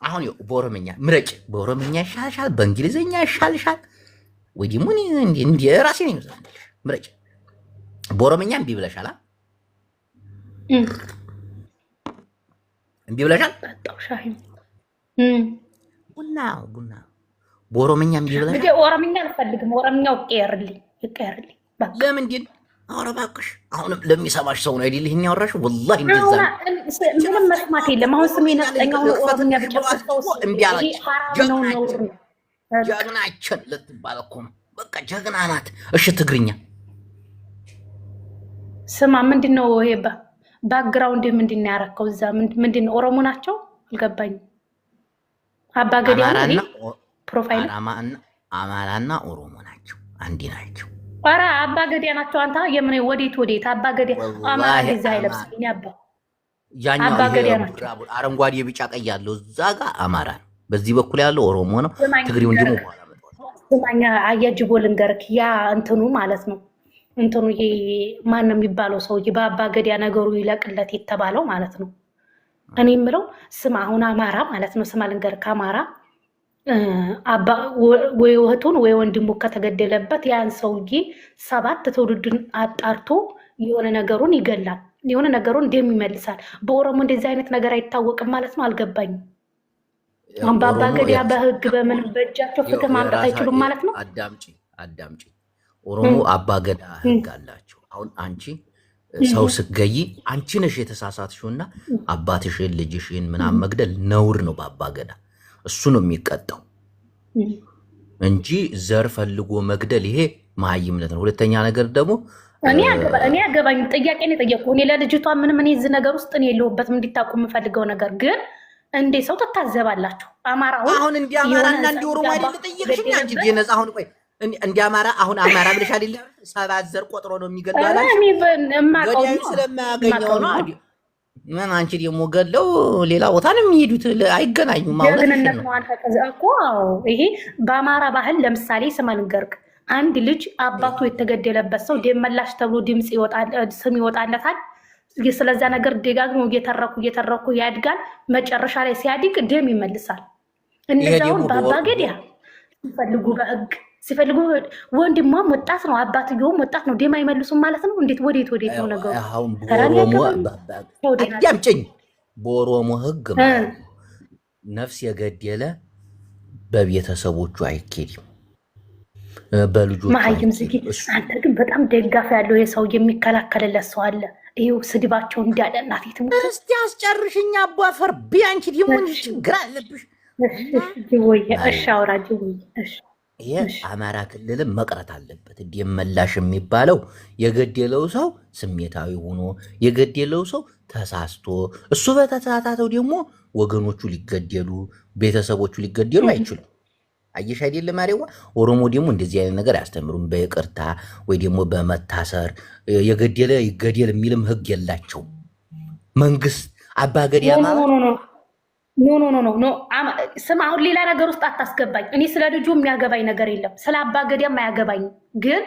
አሁን በኦሮምኛ ምረጭ። በኦሮምኛ ይሻልሻል? በእንግሊዝኛ ይሻልሻል? ወይ ደግሞ እንዲ ራሴ ነኝ ምረጭ። በኦሮምኛ እምቢ ብለሻል? እምቢ ብለሻል? ቡና በኦሮምኛ እምቢ ብለሻል? ኦሮምኛ አልፈልግም። ኦሮምኛው ይቀየርልኝ። ለምንድን? ኧረ እባክሽ አሁንም ለሚሰማሽ ሰው ነው አይደል ይሄን ያወራሽው? ወላሂ እንደዛ ምንም መስማት የለም። አሁን ስሜ ነጠኛው ኦሮምኛ ብቻ እምቢ አለች። ጀግናችን ልትባል እኮ ነው። በቃ ጀግና ናት። እሺ ትግርኛ ስማ። ምንድነው ይሄ ባክግራውንድ? ምንድነው ያረከው እዛ? ምንድነው ኦሮሞ ናቸው? አልገባኝም። አባገዲያ ፕሮፋይል አማራና ኦሮሞ ናቸው፣ አንዲ ናቸው። ኧረ አባገዲያ ናቸው። አንተ የምን ወዴት አባገዲያ? አማራ እዛ አይለብስኝ አባገዲያ ናቸው። አረንጓዴ ቢጫ ቀይ ያለው እዛ ጋር አማራ ነው፣ በዚህ በኩል ያለው ኦሮሞ ነው። ትግሪው እንዲሞ በኋላ ስማኛ አያጅቦ ልንገርክ። ያ እንትኑ ማለት ነው እንትኑ ይሄ ማን ነው የሚባለው ሰውዬ በአባገዲያ ነገሩ ይለቅለት የተባለው ማለት ነው። እኔ የምለው ስማ አሁን አማራ ማለት ነው። ስማ ልንገርክ፣ አማራ ወይ እህቱን ወይ ወንድሙ ከተገደለበት ያን ሰውዬ 7 ትውልድን አጣርቶ የሆነ ነገሩን ይገላል፣ የሆነ ነገሩን ደም ይመልሳል። በኦሮሞ እንደዚህ አይነት ነገር አይታወቅም ማለት ነው። አልገባኝም። አሁን በአባገዲያ በህግ በምን በእጃቸው ፍትህ ማምጣት አይችሉም ማለት ነው። አዳምጪ። ኦሮሞ አባገዳ ህግ አላቸው። አሁን አንቺ ሰው ስገይ አንቺ ነሽ የተሳሳትሽውና አባትሽን ልጅሽን ምናምን መግደል ነውር ነው በአባገዳ። እሱ ነው የሚቀጣው እንጂ ዘር ፈልጎ መግደል ይሄ መሀይምነት ነው። ሁለተኛ ነገር ደግሞ እኔ አገባኝ ጥያቄ ነው የጠየቁ። እኔ ለልጅቷ ምንም እኔ እዚህ ነገር ውስጥ እኔ የለሁበትም። እንዲታቁ የምፈልገው ነገር ግን እንዴ ሰው ተታዘባላችሁ። አማራው አሁን እንዲ አማራና እንዲ ኦሮሞ አይደል ጠየቅሽኝ አንቺ የነፃ አሁን ቆይ እንዲ አማራ አሁን አማራ ብለሽ አይደል 7 ዘር ቆጥሮ ነው የሚገድለው አላሽ ገዳዩ ስለማያገኘው ነው አይደል? ምን አንቺ ደግሞ ገለው ሌላ ቦታ ነው የሚሄዱት፣ አይገናኙም። ጀግንነት ነው አንተ እኮ ይሄ በአማራ ባህል ለምሳሌ ስማንገርክ አንድ ልጅ አባቱ የተገደለበት ሰው ደም መላሽ ተብሎ ድምጽ ይወጣል፣ ስም ይወጣለታል። ስለዛ ነገር ደጋግሞ እየተረኩ ያድጋል። መጨረሻ ላይ ሲያድግ ደም ይመልሳል። እነዛውን በአባገዲያ ሲፈልጉ በህግ ሲፈልጉ ወንድሟም ወጣት ነው፣ አባትየውም ወጣት ነው። ደም አይመልሱም ማለት ነው። እንዴት ወዴት ነው ነገሩ? አዳምጪኝ። በኦሮሞ ህግ ነፍስ የገደለ በቤተሰቦቹ አይኬድም፣ በልጆቹ ማይም ዝጊ። አንተ ግን በጣም ደጋፊ ያለው የሰው የሚከላከልለት ሰው አለ። ይሄው ስድባቸው እንዳለ እናቴ ትሙት። እስቲ አስጨርሽኝ አባፈር ቢያንቺ ደግሞ ችግር አለብሽ። እሺ አውራጅ እሺ ይሄ አማራ ክልልም መቅረት አለበት። ደም መላሽ የሚባለው የገደለው ሰው ስሜታዊ ሆኖ የገደለው ሰው ተሳስቶ እሱ በተሳሳተው ደግሞ ወገኖቹ ሊገደሉ ቤተሰቦቹ ሊገደሉ አይችሉም። አየሽ አይደል ማሪዋ? ኦሮሞ ደግሞ እንደዚህ አይነት ነገር አያስተምሩም። በይቅርታ ወይ ደግሞ በመታሰር የገደለ ይገደል የሚልም ህግ የላቸውም። መንግስት አባገዲያ ማለት ኖ ስም አሁን ሌላ ነገር ውስጥ አታስገባኝ። እኔ ስለ ልጁ የሚያገባኝ ነገር የለም፣ ስለ አባገዲያም አያገባኝ። ግን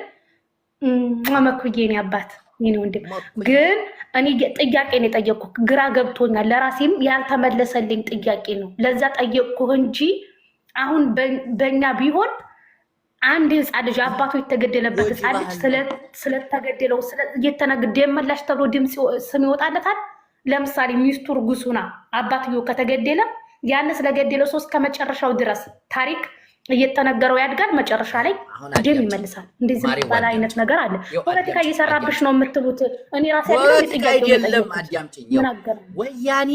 መኩዬ እኔ አባት እኔ ወንድም ግን እኔ ጥያቄ ነው የጠየቅኩህ፣ ግራ ገብቶኛል። ለራሴም ያልተመለሰልኝ ጥያቄ ነው፣ ለዛ ጠየቅኩህ እንጂ አሁን በእኛ ቢሆን አንድ ህፃን ልጅ አባቱ የተገደለበት ህፃን ልጅ ስለተገደለው ደም መላሽ ተብሎ ድምፅ ስም ይወጣለታል። ለምሳሌ ሚስቱ እርጉዝ ሆና አባትዮ ከተገደለ ያን ስለገደለው ሰው እስከ መጨረሻው ድረስ ታሪክ እየተነገረው ያድጋል። መጨረሻ ላይ ደም ይመልሳል። እንደዚህ ባለ አይነት ነገር አለ። ፖለቲካ እየሰራብሽ ነው የምትሉት። እኔ ራሴ አይደለም አዳምጪኝ። ወያኔ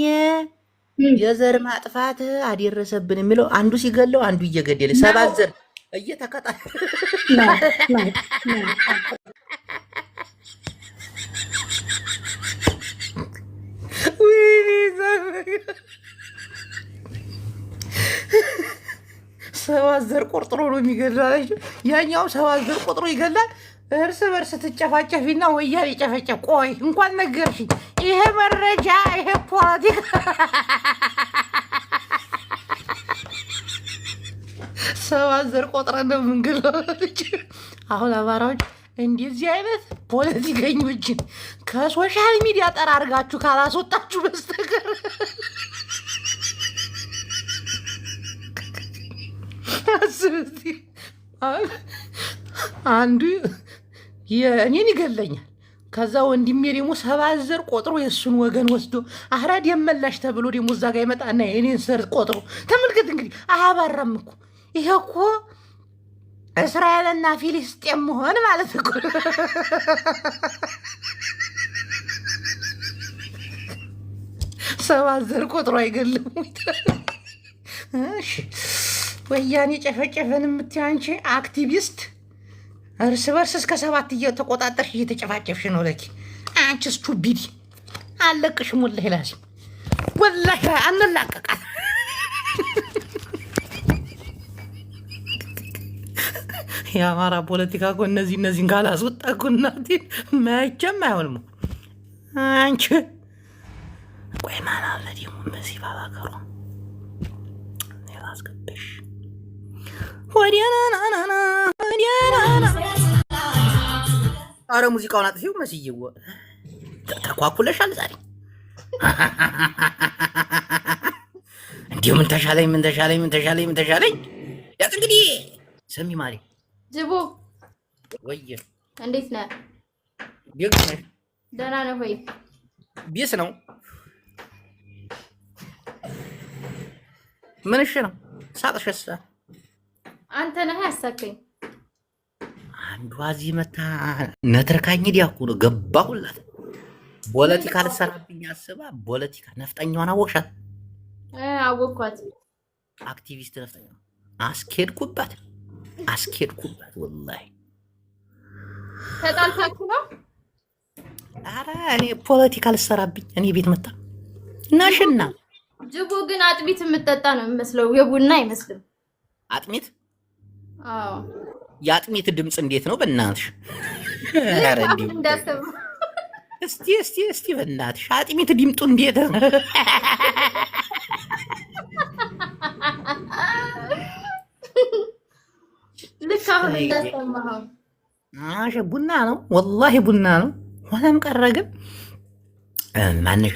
የዘር ማጥፋት አደረሰብን የሚለው አንዱ ሲገለው አንዱ እየገደለ 7 ዘር እየተከታ ሰባት ዘር ቆርጥሮ ነው የሚገድላለች። ያኛው ሰባት ዘር ቆጥሮ ይገላል። እርስ በርስ ትጨፋጨፊና ወያኔ ጨፈጨፍ። ቆይ እንኳን ነገርሽኝ። ይሄ መረጃ ይሄ ፖለቲካ ሰባት ዘር ቆጥረን ነው የምንገለው። አሁን አማራዎች እንደዚህ አይነት ፖለቲከኞችን ከሶሻል ሚዲያ ጠራርጋችሁ ካላስወጣችሁ በስተቀር አንዱ የእኔን ይገለኛል። ከዛ ወንድሜ ደግሞ ሰባት ዘር ቆጥሮ የእሱን ወገን ወስዶ አህራድ የመላሽ ተብሎ ደግሞ እዛ ጋ ይመጣና የእኔን ዘር ቆጥሮ ተመልከት። እንግዲህ አያባራም እኮ ይሄ እኮ እስራኤልና ፊሊስጤም መሆን ማለት እኮ ሰባት ዘር ቆጥሮ አይገልም። እሺ ወያኔ ጨፈጨፈን የምትይው አንቺ አክቲቪስት እርስ በርስ እስከ ሰባት እየተቆጣጠርሽ እየተጨፋጨፍሽ ነው። ለኪ አንቺ ስቱፒድ አለቅሽም። ወላሂ ላዚ ወላሂ አንላቀቃት። የአማራ ፖለቲካ እኮ እነዚህን ካላስወጣ እኮ እናቴ መቼም አይሆንም። አንቺ ቆይ ማን አለ ደግሞ በዚህ ባላገሯ ያላስገበሽ ወዲያናናና ወዲያናና። አረ ሙዚቃውን አጥፊው መስዬው ተኳኩለሻል ዛሬ። እንዲሁ ምን ተሻለኝ። ያት እንግዲህ ሰሚ ማሪ ጅቦ ወየ እንዴት ነህ? ደህና ነህ ወይ? ቢስ ነው። ምንሽ ነው ሳቅሽሳ? አንተ ነህ ያሳከኝ። አንዷ እዚህ መታ ነትርካኝ ዲያኩ ነው ገባሁላት። ፖለቲካ ልትሰራብኝ አስባ ፖለቲካ ነፍጠኛዋን አወቅሻት? አወቅኳት። አክቲቪስት ነፍጠኛ አስኬድኩባት ወላሂ። ተጣልታችሁ ነው? ኧረ እኔ ፖለቲካ ልትሰራብኝ እኔ ቤት መጣ ናሽና። ጅቦ ግን አጥሚት የምትጠጣ ነው የሚመስለው፣ የቡና አይመስልም። አጥሚት? አዎ። የአጥሚት ድምፅ እንዴት ነው በእናትሽ? ኧረ እስቲ በእናትሽ አጥሚት ድምጡ እንዴት ነው? ልክ አሁን እንዳሰማኸው ቡና ነው ወላሂ ቡና ነው። ሆነም ቀረ ግን ማንሽ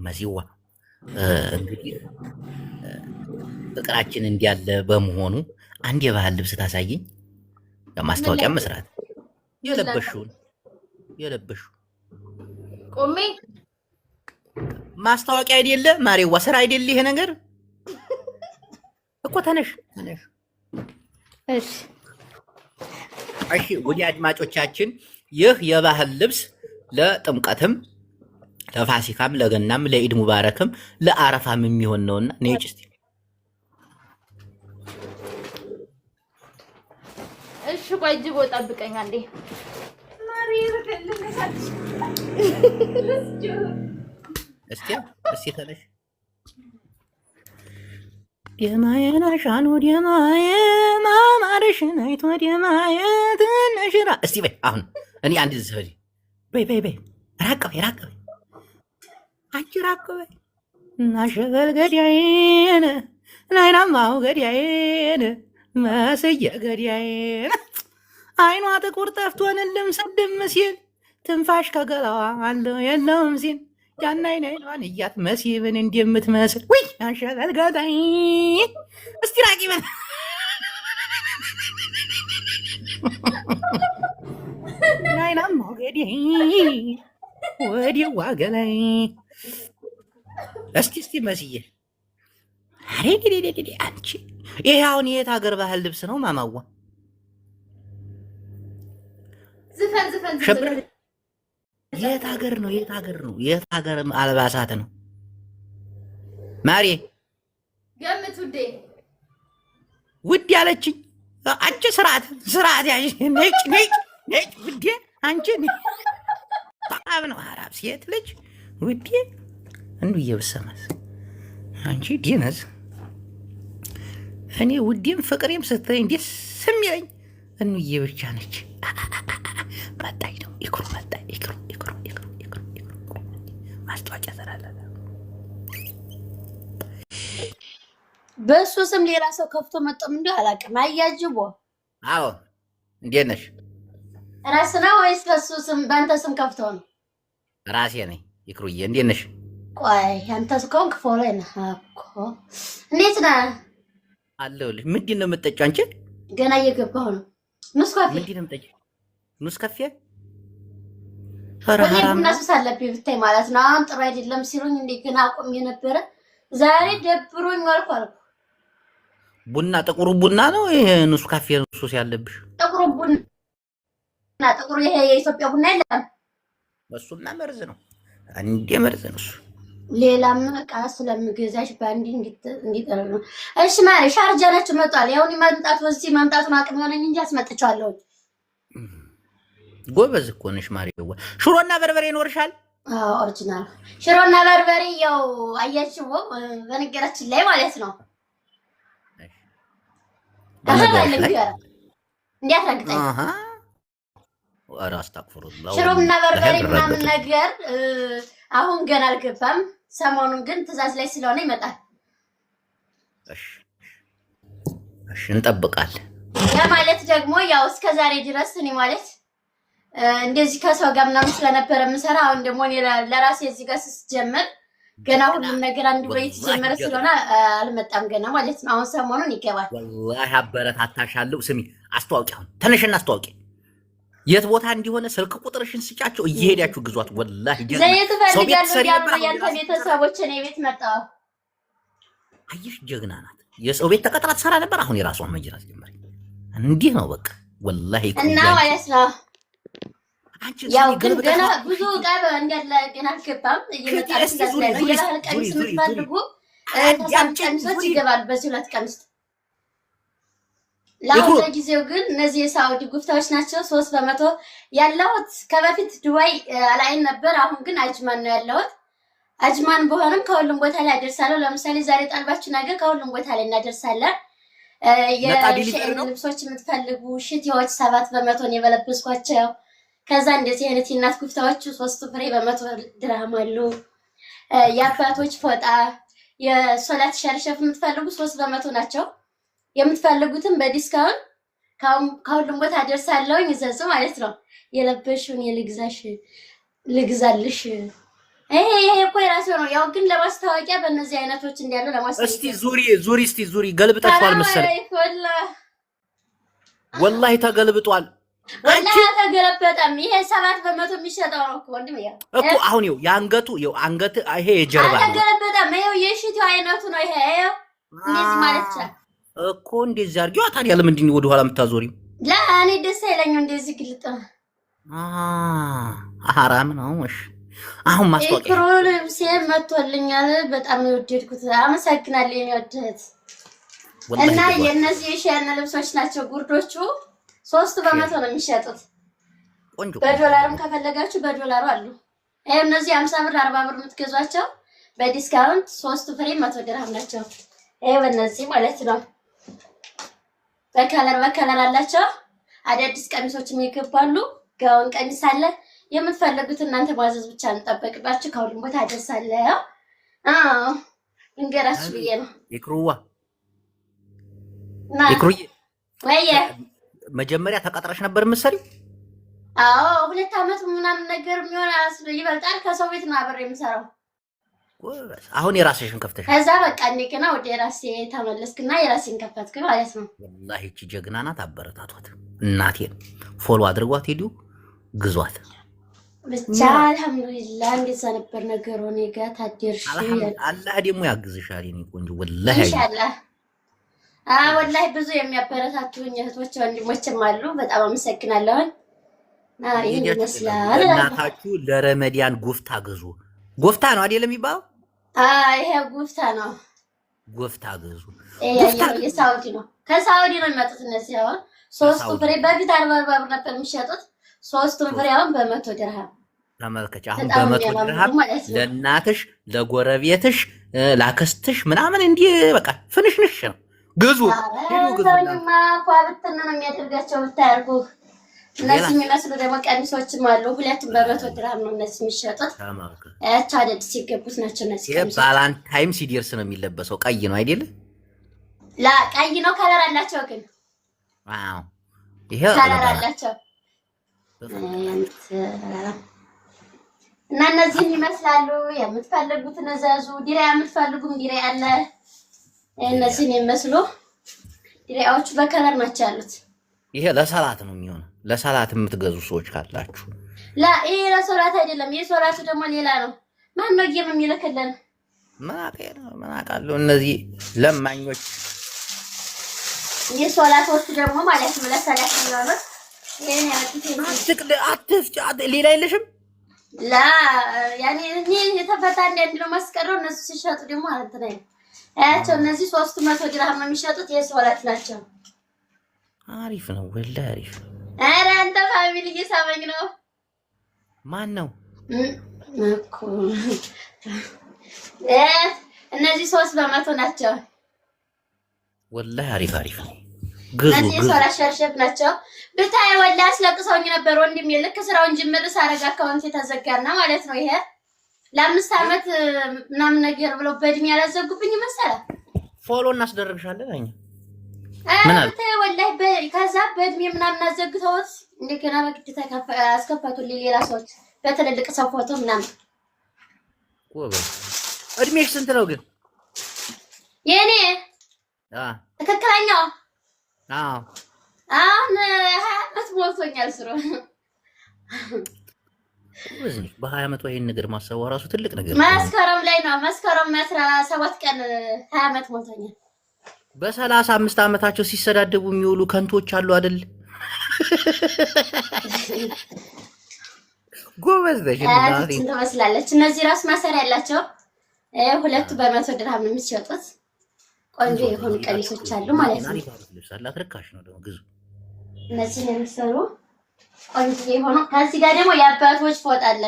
መሲዋ እንግዲህ ፍቅራችን እንዲያለ በመሆኑ አንድ የባህል ልብስ ታሳየኝ። ማስታወቂያ መስራት የለበሽውን ቆሜ ማስታወቂያ አይደለ ማሬዋ፣ ስራ አይደለ ይሄ ነገር እኮ። ተነሽ። እሺ ወዲ አድማጮቻችን፣ ይህ የባህል ልብስ ለጥምቀትም ለፋሲካም ለገናም ለኢድ ሙባረክም ለአረፋም የሚሆን ነውና ነጭ እስቲ። እሺ ቆይ ጅቦ ጠብቀኝ አንዴ። እስቲ ተነሽ። የማየናሻን ወዲያማየ ማማርሽን አይቶ ወዲያማየ ትነሽራ። እስቲ በይ አሁን እኔ አንድ ዘፈን በይ ራቅ በይ አንቺ ራቅ በይ። ናሸበል ገዳዬን ናይናማው ገዳዬን መስየ ገዳዬን አይኗ ጥቁር ጠፍቶን ልምሰድም ሲል ትንፋሽ ከገላዋ አለው የለውም ሲል ጃናይን አይኗን እያት መሲብን እንደምትመስል ውይ ናሸበል ገዳይ። እስቲ ራቂ በል ናይናማው ገዳይ ወዲያዋ ገላይ። እስቲ መስዬ አንቺ ይሄ አሁን የት ሀገር ባህል ልብስ ነው ማማዋ? ዝፈን የት ሀገር ነው? የት ሀገር አልባሳት ነው ማሬ? ገምት ውዴ። ውድ ያለችኝ አንቺ ስርዓት ያዥ። ነጭ ውዴ አንቺ በጣም ነው ሀራብ ሴት ልጅ ውዴ። እንዱዬ ብሰማስ አንቺ ዲነዝ እኔ ውዴም ፍቅሬም ስትለኝ ደስ የሚለኝ እንዬ ብቻ ነች። መጣች ነው ይክሩ መጣ ይክሩ ማስታወቂያ ሰራለ። በእሱ ስም ሌላ ሰው ከፍቶ መጣም እንዴ አላውቅም። አያጅቦ አዎ እንዴት ነሽ? ራስ ነው ወይስ በሱ ስም በአንተ ስም ከፍቶ ነው? ራሴ ነኝ። ይክሩዬ እንዴት ነሽ? ቆይ አንተ ስኮንክ ፎሎ ነህ እኮ። እንዴት ነህ? አለሁልሽ። ምንድን ነው የምትጠጪው አንቺ? ገና እየገባሁ ነው። ኑስካፌ ምንድን ነው የምትጠጪው? ኑስካፌ ቡና ሱስ አለብኝ ብታይ ማለት ነው። አሁን ጥሩ አይደለም ሲሉኝ እንደገና አቁሜ ነበረ። ዛሬ ደብሮኝ ዋልኩ አልኩ። ቡና ጥቁሩ ቡና ነው ይሄ ኑስካፌ ሱስ ያለብሽ? ጥቁሩ ቡና ጥቁሩ ይሄ የኢትዮጵያ ቡና የለም። እሱማ መርዝ ነው። እንዴ መርዝ ነው እሱ። ሌላም ዕቃ ስለምገዛሽ ባንዲ እንዲጠር ነው። እሺ ማሪ ሻርጃ ናችሁ መጣል። ያው መምጣቱ እዚህ መምጣቱን አቅም ሆነኝ እንጂ አስመጥቻለሁ። ጎበዝ እኮ ነሽ ማሪዋ። ሽሮና በርበሬ ይኖርሻል? አዎ ኦሪጂናል ሽሮና በርበሬ ያው አያችሁ በነገራችን ላይ ማለት ነው። እንዴት ረግጠኝ ኧረ አስታክፍሩላህ። ሽሮና በርበሬ ምናምን ነገር አሁን ገና አልገባም። ሰሞኑን ግን ትእዛዝ ላይ ስለሆነ ይመጣል። እሺ እንጠብቃለን። ያ ማለት ደግሞ ያው እስከ ዛሬ ድረስ እኔ ማለት እንደዚህ ከሰው ጋር ምናምን ስለነበረ የምሰራ አሁን ደግሞ እኔ ለራሴ እዚህ ጋር ስጀምር ገና ሁሉም ነገር አንድ ወይ ተጀመረ ስለሆነ አልመጣም ገና ማለት ነው። አሁን ሰሞኑን ይገባል። ወላሂ አበረታታሻለሁ። ስሚ አስተዋውቂ፣ አሁን ተነሽና አስተዋውቂ። የት ቦታ እንዲሆነ ስልክ ቁጥርሽን ስጫቸው እየሄዳችሁ ግዟት። ወላሂ ዘይት ፈልጋለሁ ያሉ ያንተ ቤተሰቦች እኔ ቤት መጣሁ። አየሽ ጀግና ናት። የሰው ቤት ተቀጥራ ትሰራ ነበር። አሁን የራሷን መጅራት ጀመረ። እንዲህ ነው በቃ ወላሂ እና ማለት ነው። ያው ግን ገና ብዙ ዕቃ እንዳለ ገና አልገባም። እየመጣ ስለዚህ ነው የባህል ቀሚስ የምትፈልጉ ቀሚሶች ይገባሉ በዚህ 2 ቀን ውስጥ። ለአሁን ለጊዜው ግን እነዚህ የሳውዲ ጉፍታዎች ናቸው። 3% ያለሁት ከበፊት ዱባይ አላይን ነበር። አሁን ግን አጅማን ነው ያለሁት። አጅማን በሆነም ከሁሉም ቦታ ላይ አደርሳለሁ። ለምሳሌ ዛሬ ጠልባችሁ ነገ ከሁሉም ቦታ ላይ እናደርሳለን። የሼን ልብሶች የምትፈልጉ ሽቲዎች 7% ነው የበለበስኳቸው። ከዛ እንደዚህ አይነት የእናት ጉፍታዎቹ 3 ፍሬ በ100 ድርሃም አሉ። የአባቶች ፎጣ የሶላት ሸርሸፍ የምትፈልጉ 3% ናቸው። የምትፈልጉትን በዲስካውንት ከሁሉም ቦታ አደርሳለሁ። ይዘዙ ማለት ነው። የለበሽውን ልግዛልሽ። ይሄ እኮ የራሱ ነው። ያው ግን ለማስታወቂያ በእነዚህ አይነቶች እንዲያሉ ለማስታወቂያ እስቲ ዙሪ ገልብጠሽዋል መሰለኝ። ወላሂ ተገልብጧል። ወላሂ ተገለበጠም። ይሄ 7% የሚሸጠው ነው እኮ ወንድም እኮ አሁን ይኸው የአንገቱ አንገት ይሄ የጀርባ ነው። ተገለበጠም። ይሄው የሽቲው አይነቱ ነው። ይሄ እንደዚህ ማለት ይችላል እኮ እንደዚህ አድርጊዋ። ታዲያ ለምንድን ነው ወደኋላ የምታዞሪው? ለእኔ ደስ አይለኝም እንደዚህ ግልጥ ነው። ሐራም ነው። እሺ አሁን ማስታወቂያ ልብሴ መጥቶልኛል። በጣም የወደድኩት አመሰግናለሁ። የኔ ወደት እና የእነዚህ የሻና ልብሶች ናቸው ጉርዶቹ 3% ነው የሚሸጡት። በዶላርም ከፈለጋችሁ በዶላሩ አሉ። ይሄ እነዚህ 50 ብር 40 ብር የምትገዟቸው በዲስካውንት 3 ፍሬ 100 ድርሃም ናቸው። ይሄ በእነዚህ ማለት ነው። በከለር አላቸው። አዳዲስ ቀሚሶችም ይገባሉ። ጋውን ቀሚስ አለ። የምትፈልጉት እናንተ ማዘዝ ብቻ እንጠበቅባችሁ። ከሁሉም ቦታ አደርሳለሁ። እንገራችሁ ብዬ ነው። ይክሩዋ ወይዬ መጀመሪያ ተቀጥረሽ ነበር የምትሰሪው? አዎ 2 ዓመት ምናምን ነገር የሚሆን ይበልጣል። ከሰው ቤት ነው አብሬ የምሰራው። አሁን የራስሽን ከፍተሽ? ከዛ በቃ እንደገና ወደ ራሴ ተመለስኩና የራሴን ከፈትኩ ማለት ነው። ወላሂ እቺ ጀግና ናት። አበረታቷት። እናቴን ፎሎ አድርጓት፣ ሄዱ ግዟት። ብቻ አልሐምዱሊላህ እንደዛ ነበር ነገሩ። እኔ ጋር ታደርሽ አላህ ደግሞ ያግዝሻል የኔ ቆንጆ። ወላሂ ኢንሻአላህ ወላሂ ብዙ የሚያበረታቱኝ እህቶች ወንድሞችም አሉ። በጣም አመሰግናለሁ። ይሄን ይመስላል። እናታችሁ ለረመዳን ጉፍታ ግዙ። ጉፍታ ነው አይደል የሚባለው? ይሄ ጉፍታ ነው። ጉፍታ ግዙ። የሳውዲ ነው። ከሳውዲ ነው የሚመጡት እነዚህ። አሁን 3 ፍሬ በፊት 40 ብር ነበር የሚሸጡት። 3 ፍሬ አሁን በ100 ድርሃም ተመልከች አሁን በ100 ድርሃም ለእናትሽ ለጎረቤትሽ ላከስትሽ ምናምን እንዲህ በቃ ፍንሽንሽ ነው ግዙ ግዙማ ኳብተና ነው የሚያደርጋቸው ብታርጉ እነዚህ የሚመስሉ ደግሞ ቀሚሶችም አሉ ሁለቱም በ100 ድርሃም ነው እነዚህ የሚሸጡት አቻ አዲስ ሲገቡት ናቸው እነዚህ ቀሚሶች ባላንታይም ሲደርስ ነው የሚለበሰው ቀይ ነው አይደል ላ ቀይ ነው ከለር አላቸው ግን ዋው ይሄ ከለር አላቸው እና እነዚህን ይመስላሉ የምትፈልጉትን እዘዙ ዲራ የምትፈልጉም ዲራ አለ እነዚህን የሚመስሉ ዲራዎቹ በከለር ናቸው ያሉት ይሄ ለሰላት ነው የሚሆነው ለሰላት የምትገዙ ሰዎች ካላችሁ ላ ይሄ ለሰላት አይደለም የሰላቱ ደግሞ ሌላ ነው ማን ነው የሚልክልን ማናቃለው እነዚህ ለማኞች የሰላቶቹ ደግሞ ማለት ነው ለሰላት ነው ይሄን ያጥት ሌላ የለሽም ላ ያኔ እኔ የተፈታ እንደው መስቀረው እነሱ ሲሸጡ ደግሞ አንተ ነኝ አያቸው እነዚህ 300 ድርሃም ነው የሚሸጡት የሰላት ናቸው አሪፍ ነው ወላሂ አሪፍ ኧረ አንተ ፋሚሊ እየሳመኝ ነው ማን ነው እኮ እነዚህ 300 ናቸው ወላሂ አሪፍ አሪፍ ግዙ ሰላሳ ሸርሸፍ ናቸው ብታይ ወላሂ አስለቅሰውኝ ነበር ወንድሜ ልክ ስራውን ጅምር ሳረጋ አካውንት የተዘጋና ማለት ነው ይሄ ለ5 አመት ምናምን ነገር ብለው በእድሜ ያላዘጉብኝ መሰለህ ፎሎ እናስደርግሻለን አኛ ምን አለ ወላሂ ከዛ በእድሜ ምናምን አዘግተውት እንደገና በግዴታ አስከፋቱልኝ ሌላ ሰዎች በትልልቅ ሰው ፎቶ ምናምን ወበ እድሜሽ ስንት ነው ግን የኔ ትክክለኛው አሁን 20 አመት ሞልቶኛል ስሮ ወዝኒ በ20 አመት ወይን ነገር ማሰብ ራሱ ትልቅ ነገር መስከረም ላይ ነው መስከረም 17 ቀን 20 አመት ሞልቶኛል በ35 አመታቸው ሲሰዳደቡ የሚውሉ ከንቶች አሉ አይደል ጎበዝ ነሽ እናቴ ትመስላለች እነዚህ ራስ ማሰሪያ ያላቸው ሁለቱ በ100 ድርሃም ነው የሚሸጡት ቆንጆ የሆኑ ቀሚሶች አሉ ማለት ነው ልብሳላት ርካሽ ነው ደግሞ ግዙ እነዚህ ለምሳሌ ቆንጆ የሆኑ ከዚህ ጋር ደግሞ የአባቶች ፎጣ አለ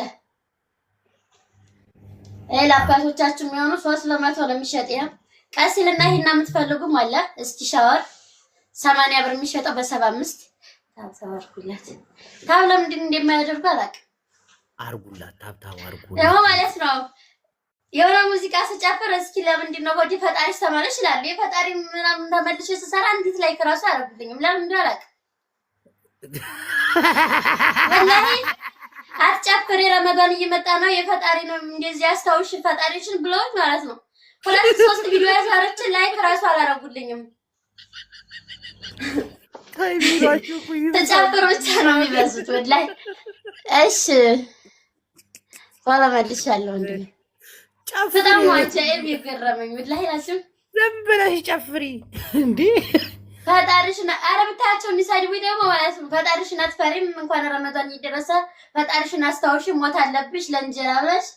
ለአባቶቻችሁ የሚሆኑ 300 ነው የሚሸጥ ያ ቀሲልና ይሄና የምትፈልጉም አለ እስቲ ሻወር 80 ብር የሚሸጠው በ75 ታብታዋርኩላት ታብ ለምንድን እንደማያደርጉ አላውቅም አርጉላት ታብታዋርኩ ያው ማለት ነው የሆነ ሙዚቃ ስጨፍር እስኪ ለምንድን ነው ወዲ ፈጣሪ ሰማለ ይችላል የፈጣሪ ምናምን ተመልሼ ስሰራ እንዴት ላይ ከራሱ አያደርጉልኝም ለምን እንዳላውቅ ወላሂ አትጨፍሪ ረመዳን እየመጣ ነው የፈጣሪ ነው እንደዚህ አስታውሽ ፈጣሪሽን ብለው ማለት ነው 2-3 ቪዲዮ ያሳረች ላይክ ራሱ አላረጉልኝም ተጨፍሩ ብቻ ነው የሚበዙት ወላሂ እሺ ወላሂ እንዴ በጣም አጃኢብ ይገረመኝ ወላሂ ራስም ዝም ብለሽ ጨፍሪ እንዴ ፈጣሪሽና አረብታቸው የሚሳድቡ ደግሞ ማለት ነው ፈጣሪሽና አትፈሪም እንኳን ረመዳን ይደረሰ ፈጣሪሽና አስታውሽ ሞት አለብሽ ለእንጀራ ብለሽ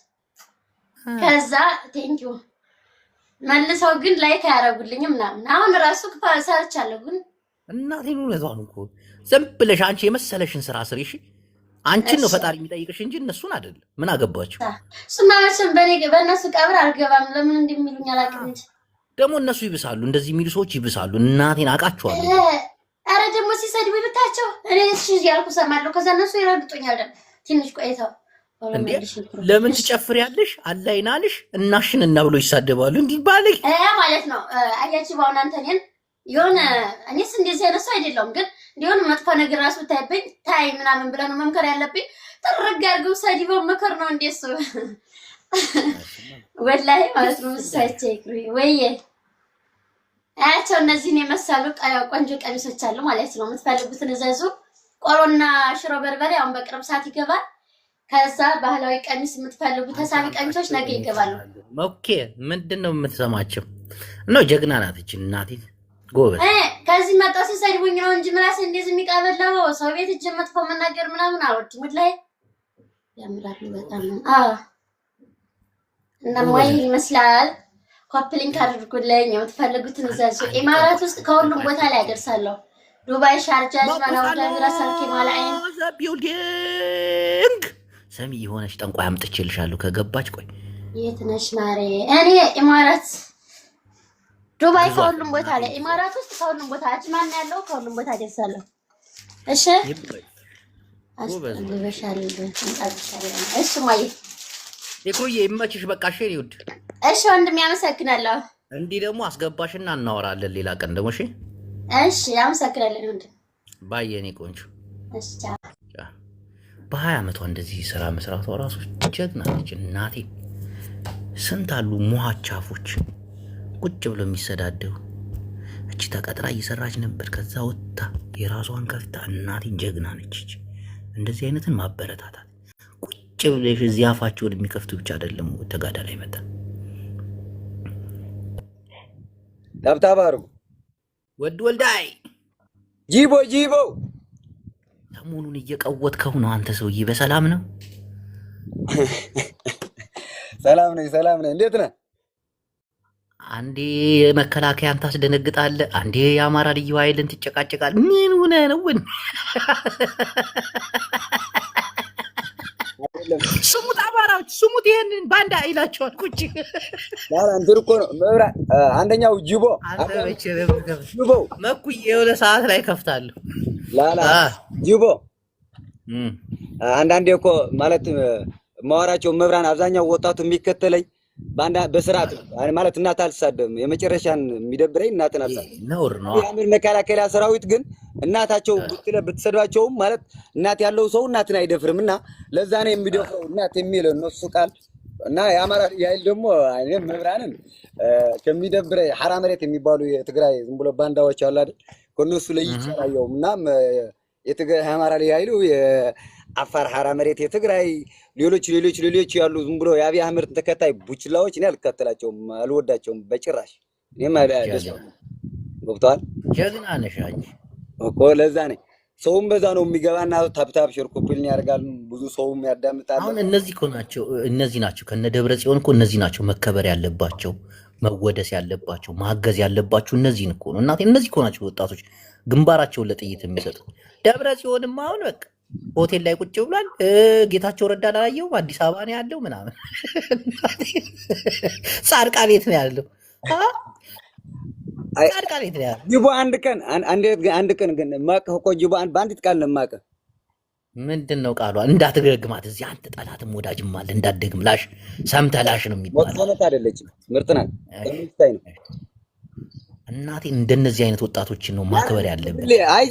ከዛ ቴንኪው መልሰው ግን ላይክ አያረጉልኝም ምናምን አሁን ራሱ ሰርቻለሁ ግን እናቴ ነው ለዛው እኮ ዝም ብለሽ አንቺ የመሰለሽን ስራ ስሪ እሺ አንቺን ነው ፈጣሪ የሚጠይቅሽ እንጂ እነሱን አይደለም ምን አገባችሁ ስማሽን በእነሱ ቀብር አልገባም ለምን እንደሚሉኝ አላውቅም እንጂ ደግሞ እነሱ ይብሳሉ እንደዚህ የሚሉ ሰዎች ይብሳሉ እናቴን አውቃቸዋለሁ አረ ደግሞ ሲሰድቡ ብታቸው እኔ እሺ ያልኩ ሰማለሁ ከዛ እነሱ ይረግጡኛል ትንሽ ቆይተው ለምን ትጨፍሪያለሽ አላይናልሽ እናሽን እና ብሎ ይሳደባሉ እንዲህ ባለኝ ማለት ነው አያችሁ ባውን አንተኔን የሆነ እኔስ እንደዚህ አይነት ሰው አይደለም ግን እንዲሆን መጥፎ ነገር ራሱ ታይብኝ ታይ ምናምን ብለ ነው መምከር ያለብኝ ጥርግ አድርገው ሰዲበው መከር ነው እንደሱ ወላሂ ማለት ነው ሳይቼክሪ ወይዬ አያቸው እነዚህን የመሰሉ ቆንጆ ቀሚሶች አሉ ማለት ነው የምትፈልጉትን እዘዙ ቆሎና ሽሮ በርበሬ አሁን በቅርብ ሰዓት ይገባል ከዛ ባህላዊ ቀሚስ የምትፈልጉ ተሳቢ ቀሚሶች ነገ ይገባሉ ኦኬ ምንድነው የምትሰማቸው ነው ጀግና ናት እቺ እናቴ ጎበዝ ከዚህ መጣ ሲሰድቡኝ ነው እንጂ ምላስ እንደዚህ የሚቀበለው ሰው ቤት እጅ መጥፎ መናገር ምናምን አልወድም ወላሂ ያምራል በጣም እና ማይ ይመስላል ኮፕሊንግ አድርጉልኝ የምትፈልጉትን እዛዙ ኢማራት ውስጥ ከሁሉም ቦታ ላይ ያደርሳለሁ ዱባይ ሻርጃ ጅማና ወዳጅራ ሰርኪ ማላይን ቢልዲንግ ሰሚ የሆነች ጠንቋይ አምጥቼልሻለሁ ከገባች። ቆይ የት ነሽ ማሬ? እኔ ኢማራት ዱባይ ከሁሉም ቦታ ላይ ኢማራት ውስጥ ከሁሉም ቦታ አጅማን ያለው ከሁሉም ቦታ ደርሳለሁ። እሺ እሺ ማይ የኮዬ ይመችሽ። በቃ እሺ ይውድ። እሺ ወንድም ያመሰግናለሁ። እንዲህ ደግሞ አስገባሽና እናወራለን ሌላ ቀን ደግሞ። እሺ እሺ ያመሰግናለሁ ወንድም። ባየኔ ቆንጆ። እሺ ቻው። በ20 ዓመቷ እንደዚህ ስራ መስራቷ ራሱ ጀግና ነች እናቴ። ስንት አሉ ሙሃቻፎች ቁጭ ብሎ የሚሰዳደው። እቺ ተቀጥራ እየሰራች ነበር፣ ከዛ ወጥታ የራሷን ከፍታ። እናቴን ጀግና ነች። እንደዚህ አይነትን ማበረታታት። ቁጭ ብለሽ እዚህ አፋቸውን የሚከፍቱ ብቻ አይደለም ተጋዳ ላይ መጣ ታብታባሩ ወልዳይ ጂቦ ሰሞኑን እየቀወጥከው ነው አንተ ሰውዬ። በሰላም ነው? ሰላም ነኝ። እንዴት ነህ? አንዴ መከላከያን ታስደነግጣለህ፣ አንዴ የአማራ ልዩ ኃይልን ትጨቃጨቃለህ። ምን ሆነህ ነው? ስሙት አማራዎች ስሙት፣ ይሄንን ባንዳ ይላቸዋል። ቁጭ እንትን እኮ ነው መብራት። አንደኛው ጅቦ መኩዬ የሆነ ሰዓት ላይ ከፍታለሁ። ጅቦ አንዳንዴ እኮ ማለት ማወራቸው መብራን አብዛኛው ወጣቱ የሚከተለኝ በስርዓት ማለት እናት አልሳደብም። የመጨረሻን የሚደብረኝ እናትን አልሳደብም። ነውር ነው። የአምር መከላከያ ሰራዊት ግን እናታቸው ብትሰዷቸውም ማለት እናት ያለው ሰው እናትን አይደፍርም እና ለዛ ነው የሚደፍረው እናት የሚለው እነሱ ቃል እና የአማራ ያይል ደግሞ እኔም መብራንን ከሚደብረኝ ሐራ መሬት የሚባሉ የትግራይ ዝም ብሎ ባንዳዎች አሉ አይደል? ከነሱ ላይ ይቻላየው እና የትግራይ አማራ ላይ ያይሉ የአፋር ሐራ መሬት የትግራይ ሌሎች ያሉ ዝም ብሎ የአብይ አህመድ ተከታይ ቡችላዎች እኔ አልከተላቸውም፣ አልወዳቸውም በጭራሽ። እኔም ደስ ገብቷል። ጀግና ነሽ አንቺ እኮ ለዛ ነኝ። ሰውም በዛ ነው የሚገባና ታፕታፕ ሸርኮፕልን ያደርጋል። ብዙ ሰውም ያዳምጣል። አሁን እነዚህ ናቸው ከነ ደብረ ጽዮን እኮ እነዚህ ናቸው መከበር ያለባቸው፣ መወደስ ያለባቸው፣ ማገዝ ያለባቸው እነዚህን እኮ ነው። እናቴ እነዚህ እኮ ናቸው ወጣቶች ግንባራቸውን ለጥይት የሚሰጡ። ደብረ ጽዮንም አሁን በቃ ሆቴል ላይ ቁጭ ብሏል። ጌታቸው ረዳ ላላየው አዲስ አበባ ነው ያለው ምናምን ጻድቃ ቤት ነው ያለው። ጻድቃ ቤት ነው ያለው። ጅቦ አንድ ቀን ግን ማቀህ እኮ ጅቦ በአንዲት ቃል ነው ማቀህ። ምንድን ነው ቃሏ? እንዳትደግማት እዚህ አንተ ጠላትም ወዳጅም አለ እንዳትደግም። ላሽ ሰምተህ ላሽ ነው የሚባለው። ወጣት አይደለችም፣ ምርጥ ናት። ተምስታይ ነው እናቴ። እንደነዚህ አይነት ወጣቶችን ነው ማክበር ያለብን። አይ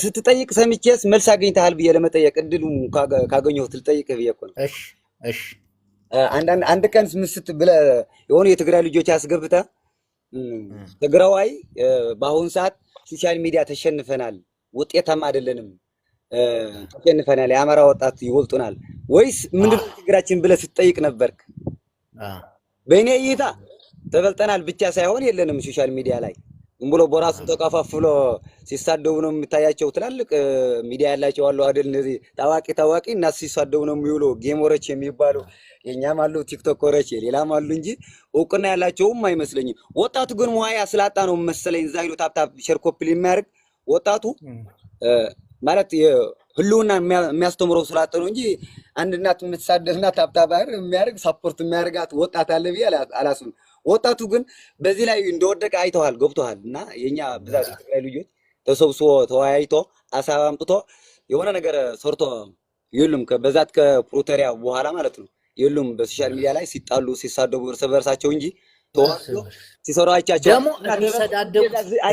ስትጠይቅ ሰምቼስ መልስ አግኝተሃል ብዬ ለመጠየቅ እድሉ ካገኘሁት ልጠይቅህ ብዬ እኮ ነው። እሺ አንድ ቀን ምስት ብለህ የሆኑ የትግራይ ልጆች አስገብተህ ትግራዋይ በአሁኑ ሰዓት ሶሻል ሚዲያ ተሸንፈናል፣ ውጤታማ አይደለንም፣ ተሸንፈናል፣ የአማራ ወጣት ይወልጡናል ወይስ ምንድን ነው ችግራችን ብለህ ስትጠይቅ ነበርክ። በእኔ እይታ ተበልጠናል ብቻ ሳይሆን የለንም ሶሻል ሚዲያ ላይ ዝም ብሎ በራሱ ተከፋፍሎ ሲሳደቡ ነው የሚታያቸው። ትላልቅ ሚዲያ ያላቸው አሉ አይደል? እነዚህ ታዋቂ እና ሲሳደቡ ነው የሚውሉ ጌሞሮች የሚባሉ የኛም አሉ፣ ቲክቶከሮች ሌላም አሉ እንጂ እውቅና ያላቸውም አይመስለኝም። ወጣቱ ግን ሙያ ስላጣ ነው መሰለኝ እዛ ሄዶ ታፕታፕ ሸርኮፕል የሚያደርግ ወጣቱ ማለት ህልውና የሚያስተምረው ስላጣ ነው እንጂ አንድ እናት የምትሳደብና ታፕታፕ የሚያደርግ ሰፖርት የሚያደርጋት ወጣት አለ ብዬ አላስብም። ወጣቱ ግን በዚህ ላይ እንደወደቀ አይተዋል፣ ገብተዋል። እና የኛ ብዛት ትግራይ ልጆች ተሰብስቦ ተወያይቶ አሳብ አምጥቶ የሆነ ነገር ሰርቶ የሉም። በዛት ከፕሪቶሪያ በኋላ ማለት ነው የሉም በሶሻል ሚዲያ ላይ ሲጣሉ ሲሳደቡ እርስ በርሳቸው እንጂ ተዋስሎ ሲሰሩ አይቻቸው። ደግሞ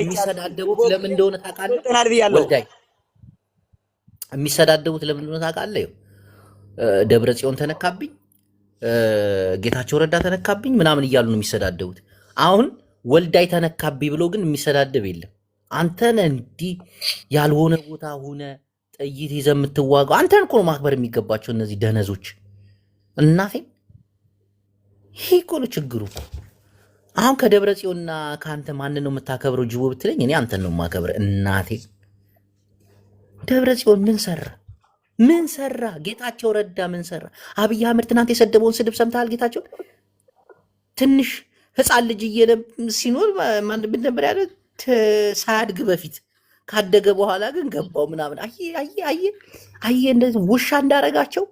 የሚሰዳደቡት ለምን እንደሆነ ታውቃለህ? ወልዳይ የሚሰዳደቡት ለምን እንደሆነ ታውቃለህ? ደብረ ጽዮን ተነካብኝ፣ ጌታቸው ረዳ ተነካብኝ ምናምን እያሉ ነው የሚሰዳደቡት። አሁን ወልዳይ ተነካብኝ ብሎ ግን የሚሰዳደብ የለም። አንተን እንዲህ ያልሆነ ቦታ ሆነ ጥይት ይዘህ የምትዋጋው አንተን እኮ ነው ማክበር የሚገባቸው እነዚህ ደነዞች። እናቴ ይሄ እኮ ነው ችግሩ። አሁን ከደብረ ጽዮንና ከአንተ ማንን ነው የምታከብረው? ጅቦ ብትለኝ እኔ አንተን ነው የማከብረ። እናቴ ደብረ ጽዮን ምን ሰራ? ጌታቸው ረዳ ምን ሰራ? አብይ አህመድ ትናንት የሰደበውን ስድብ ሰምተሃል? ጌታቸው ትንሽ ህፃን ልጅ ሲኖር ምን ነበር ያለ? ሳያድግ በፊት ካደገ በኋላ ግን ገባው ምናምን። አየ እንደዚህ ውሻ እንዳረጋቸው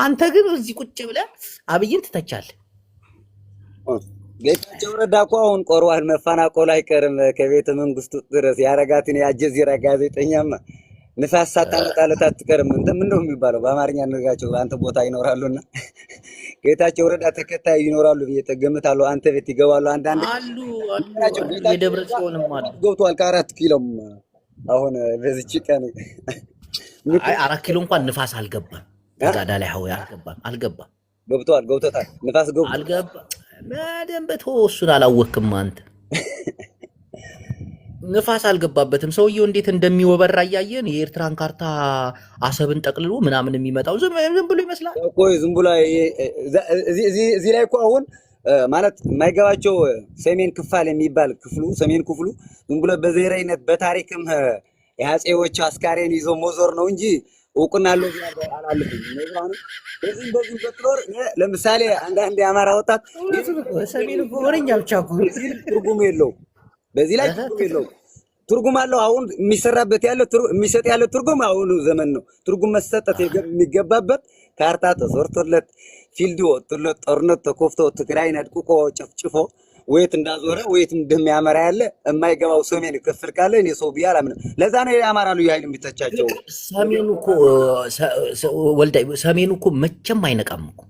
አንተ ግን እዚህ ቁጭ ብለህ አብይን ትተቻለህ። ጌታቸው ረዳ እኮ አሁን ቆርዋል፣ መፈናቀሉ አይቀርም ከቤተ መንግስቱ ድረስ ያረጋትን የአልጀዚራ ጋዜጠኛማ ንፋስ ሳታመጣለት አትቀርም። ምን ነው የሚባለው በአማርኛ ንጋቸው አንተ ቦታ ይኖራሉና ጌታቸው ረዳ ተከታይ ይኖራሉ ብዬ ተገምታለሁ። አንተ ቤት ይገባሉ አንዳንድ አሉ የደብረ ጽዮንም አሉ ገብቷል ከ4 ኪሎም አሁን በዚች ቀን አይ 4 ኪሎ እንኳን ንፋስ አልገባም። ተጋዳ ላይ ሀው አልገባም ገብቶታል ንፋስ ገብቶ አልገባም። በደንብ ተወሱን አላወቅም አንተ ንፋስ አልገባበትም። ሰውየው እንዴት እንደሚወበራ እያየን የኤርትራን ካርታ አሰብን ጠቅልሎ ምናምን የሚመጣው ዝም ብሎ ይመስላል እኮ ዝም ብሎ እዚህ ላይ እኮ አሁን ማለት የማይገባቸው ሰሜን ክፋል የሚባል ሰሜን ክፍሉ ዝም ብሎ በዘይራይነት በታሪክም የአፄዎቹ አስካሬን ይዞ መዞር ነው እንጂ እውቅና አለው አላለብኝ ነው። በዚህ በትኖር ለምሳሌ አንዳንድ የአማራ ወጣት ሰሜን ወረኛ ብቻ እኮ ትርጉም የለው በዚህ ላይ ትርጉም የለው ትርጉም አለው። አሁን የሚሰራበት የሚሰጥ ያለ ትርጉም አሁኑ ዘመን ነው። ትርጉም መሰጠት የሚገባበት ካርታ ተሰርቶለት ፊልድ ወጥቶለት ጦርነት ተኮፍቶ ትግራይን አድቅቆ ጨፍጭፎ ወይት እንዳዞረ ወይት እንደሚያመራ ያለ የማይገባው ሰሜን ክፍል ካለ እኔ ሰው ቢያ አላምንም። ለዛ ነው የአማራ ልዩ ኃይል የሚተቻቸው። ሰሜኑ እኮ ወልዳይ ሰሜኑ እኮ መቼም አይነቃም እኮ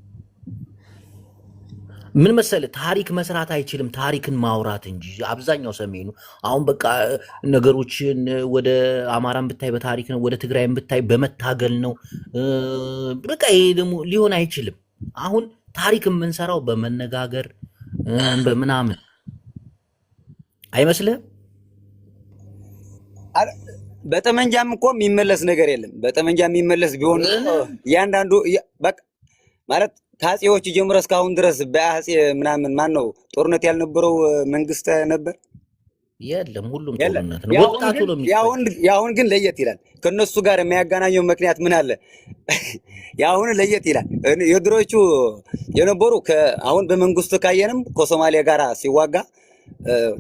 ምን መሰለህ ታሪክ መስራት አይችልም፣ ታሪክን ማውራት እንጂ አብዛኛው ሰሜኑ አሁን በቃ ነገሮችን ወደ አማራን ብታይ በታሪክ ነው፣ ወደ ትግራይን ብታይ በመታገል ነው። በቃ ይሄ ደግሞ ሊሆን አይችልም። አሁን ታሪክ የምንሰራው በመነጋገር በምናምን አይመስልህም? በጠመንጃም እኮ የሚመለስ ነገር የለም። በጠመንጃ የሚመለስ ቢሆን ያንዳንዱ በቃ ማለት ከአፄዎች ጀምሮ እስካሁን ድረስ በአፄ ምናምን ማን ነው ጦርነት ያልነበረው መንግስት ነበር? የለም፣ ሁሉም ጦርነት ነው። ወጣቱ ነው ያሁን ግን ለየት ይላል። ከነሱ ጋር የሚያገናኘው ምክንያት ምን አለ? ያሁን ለየት ይላል። የድሮቹ የነበሩ አሁን በመንግስቱ ካየንም ከሶማሊያ ጋር ሲዋጋ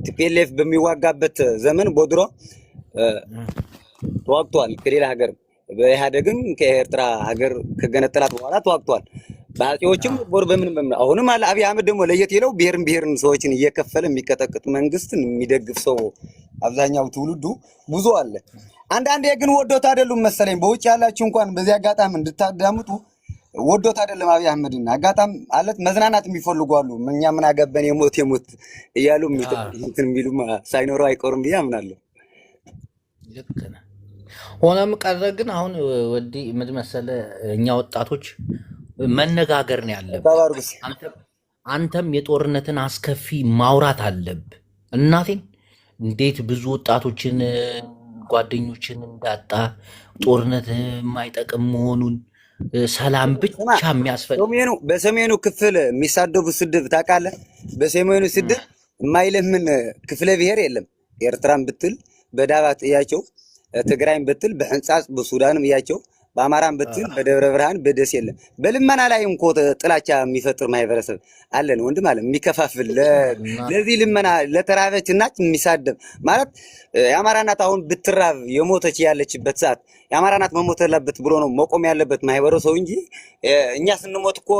ቲፒኤልኤፍ በሚዋጋበት ዘመን ቦድሮ ተዋግቷል። ከሌላ ሀገር በኢህአደግም ከኤርትራ ሀገር ከገነጠላት በኋላ ተዋግቷል። በአፄዎችም ቦር በምን አሁንም አለ። አብይ አህመድ ደግሞ ለየት ይለው ብሔርን ሰዎችን እየከፈለ የሚቀጠቅጥ መንግስትን የሚደግፍ ሰው አብዛኛው ትውልዱ ብዙ አለ። አንዳንዴ ግን ወዶት አይደሉም መሰለኝ። በውጭ ያላችሁ እንኳን በዚህ አጋጣሚ እንድታዳምጡ ወዶት አይደለም አብይ አህመድን አጋጣሚ አለት መዝናናት የሚፈልጉ አሉ። እኛ ምን አገበን የሞት እያሉ የሚሉ ሳይኖረው አይቆርም ብዬ አምናለሁ። ልክ ነህ። ሆነም ቀረ ግን አሁን ወዲ ምን መሰለህ እኛ ወጣቶች መነጋገር ነው ያለብህ። አንተም የጦርነትን አስከፊ ማውራት አለብህ። እናቴን እንዴት ብዙ ወጣቶችን ጓደኞችን እንዳጣ ጦርነት የማይጠቅም መሆኑን ሰላም ብቻ የሚያስፈልግ በሰሜኑ ክፍል የሚሳደቡ ስድብ ታውቃለህ? በሰሜኑ ስድብ የማይለምን ክፍለ ብሔር የለም። ኤርትራን ብትል በዳባት እያቸው፣ ትግራይን ብትል በሕንጻጽ በሱዳንም እያቸው፣ በአማራን ብትል በደብረ ብርሃን በደስ የለም። በልመና ላይ እንኮ ጥላቻ የሚፈጥር ማህበረሰብ አለን ወንድም አለ የሚከፋፍል ለዚህ ልመና ለተራበች እናት የሚሳደብ ማለት የአማራ እናት አሁን ብትራብ የሞተች ያለችበት ሰዓት የአማራ እናት መሞት ያለበት ብሎ ነው መቆም ያለበት ማህበረሰቡ እንጂ እኛ ስንሞት እኮ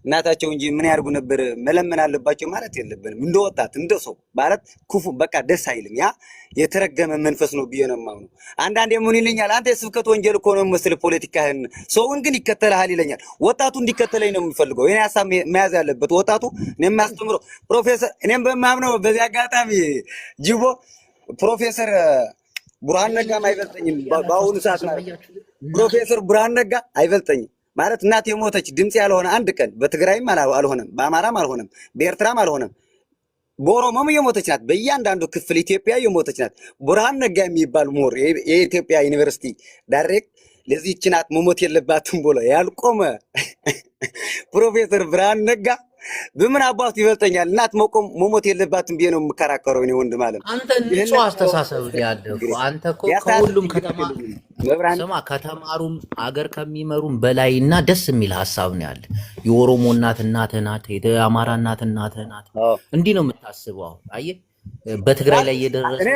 እናታቸው እንጂ ምን ያርጉ ነበር መለመን አለባቸው ማለት የለብንም። እንደ ወጣት እንደ ሰው ማለት ክፉ በቃ ደስ አይልም። ያ የተረገመ መንፈስ ነው ብዬ ነው የማምነው። አንዳንዴ ምን ይለኛል አንተ የስብከት ወንጀል እኮ ነው መስል ፖለቲካህን ሰውን ግን ይከተልሃል ይለኛል። ወጣቱ እንዲከተለኝ ነው የሚፈልገው። የኔ ሐሳብ መያዝ ያለበት ወጣቱ እኔም ማስተምረው ፕሮፌሰር እኔም በማምነው በዚህ አጋጣሚ ጅቦ ፕሮፌሰር ብርሃኑ ነጋ አይበልጠኝም። በአሁኑ ሰዓት ፕሮፌሰር ብርሃኑ ነጋ አይበልጠኝም ማለት እናት የሞተች ድምጽ ያልሆነ አንድ ቀን በትግራይም አልሆነም፣ በአማራም አልሆነም፣ በኤርትራም አልሆነም፣ በኦሮሞም የሞተች ናት። በእያንዳንዱ ክፍል ኢትዮጵያ የሞተች ናት። ብርሃኑ ነጋ የሚባል ምሁር የኢትዮጵያ ዩኒቨርሲቲ ዳይሬክት ለዚህች ናት መሞት የለባትም ብሎ ያልቆመ ፕሮፌሰር ብርሃኑ ነጋ በምን አባቱ ይበልጠኛል? እናት መሞት የለባትም ብዬ ነው የምከራከረው እኔ ወንድም ማለት ነው። አንተ ንጹህ አስተሳሰብ ያለው አንተ እኮ ከሁሉም ከተማሩም አገር ከሚመሩም በላይና ደስ የሚል ሐሳብ ነው ያለ። የኦሮሞ እናት እናትህ ናት፣ የአማራ እናት እናትህ ናት። እንዲህ ነው የምታስበው። አሁን አየህ በትግራይ ላይ የደረሰው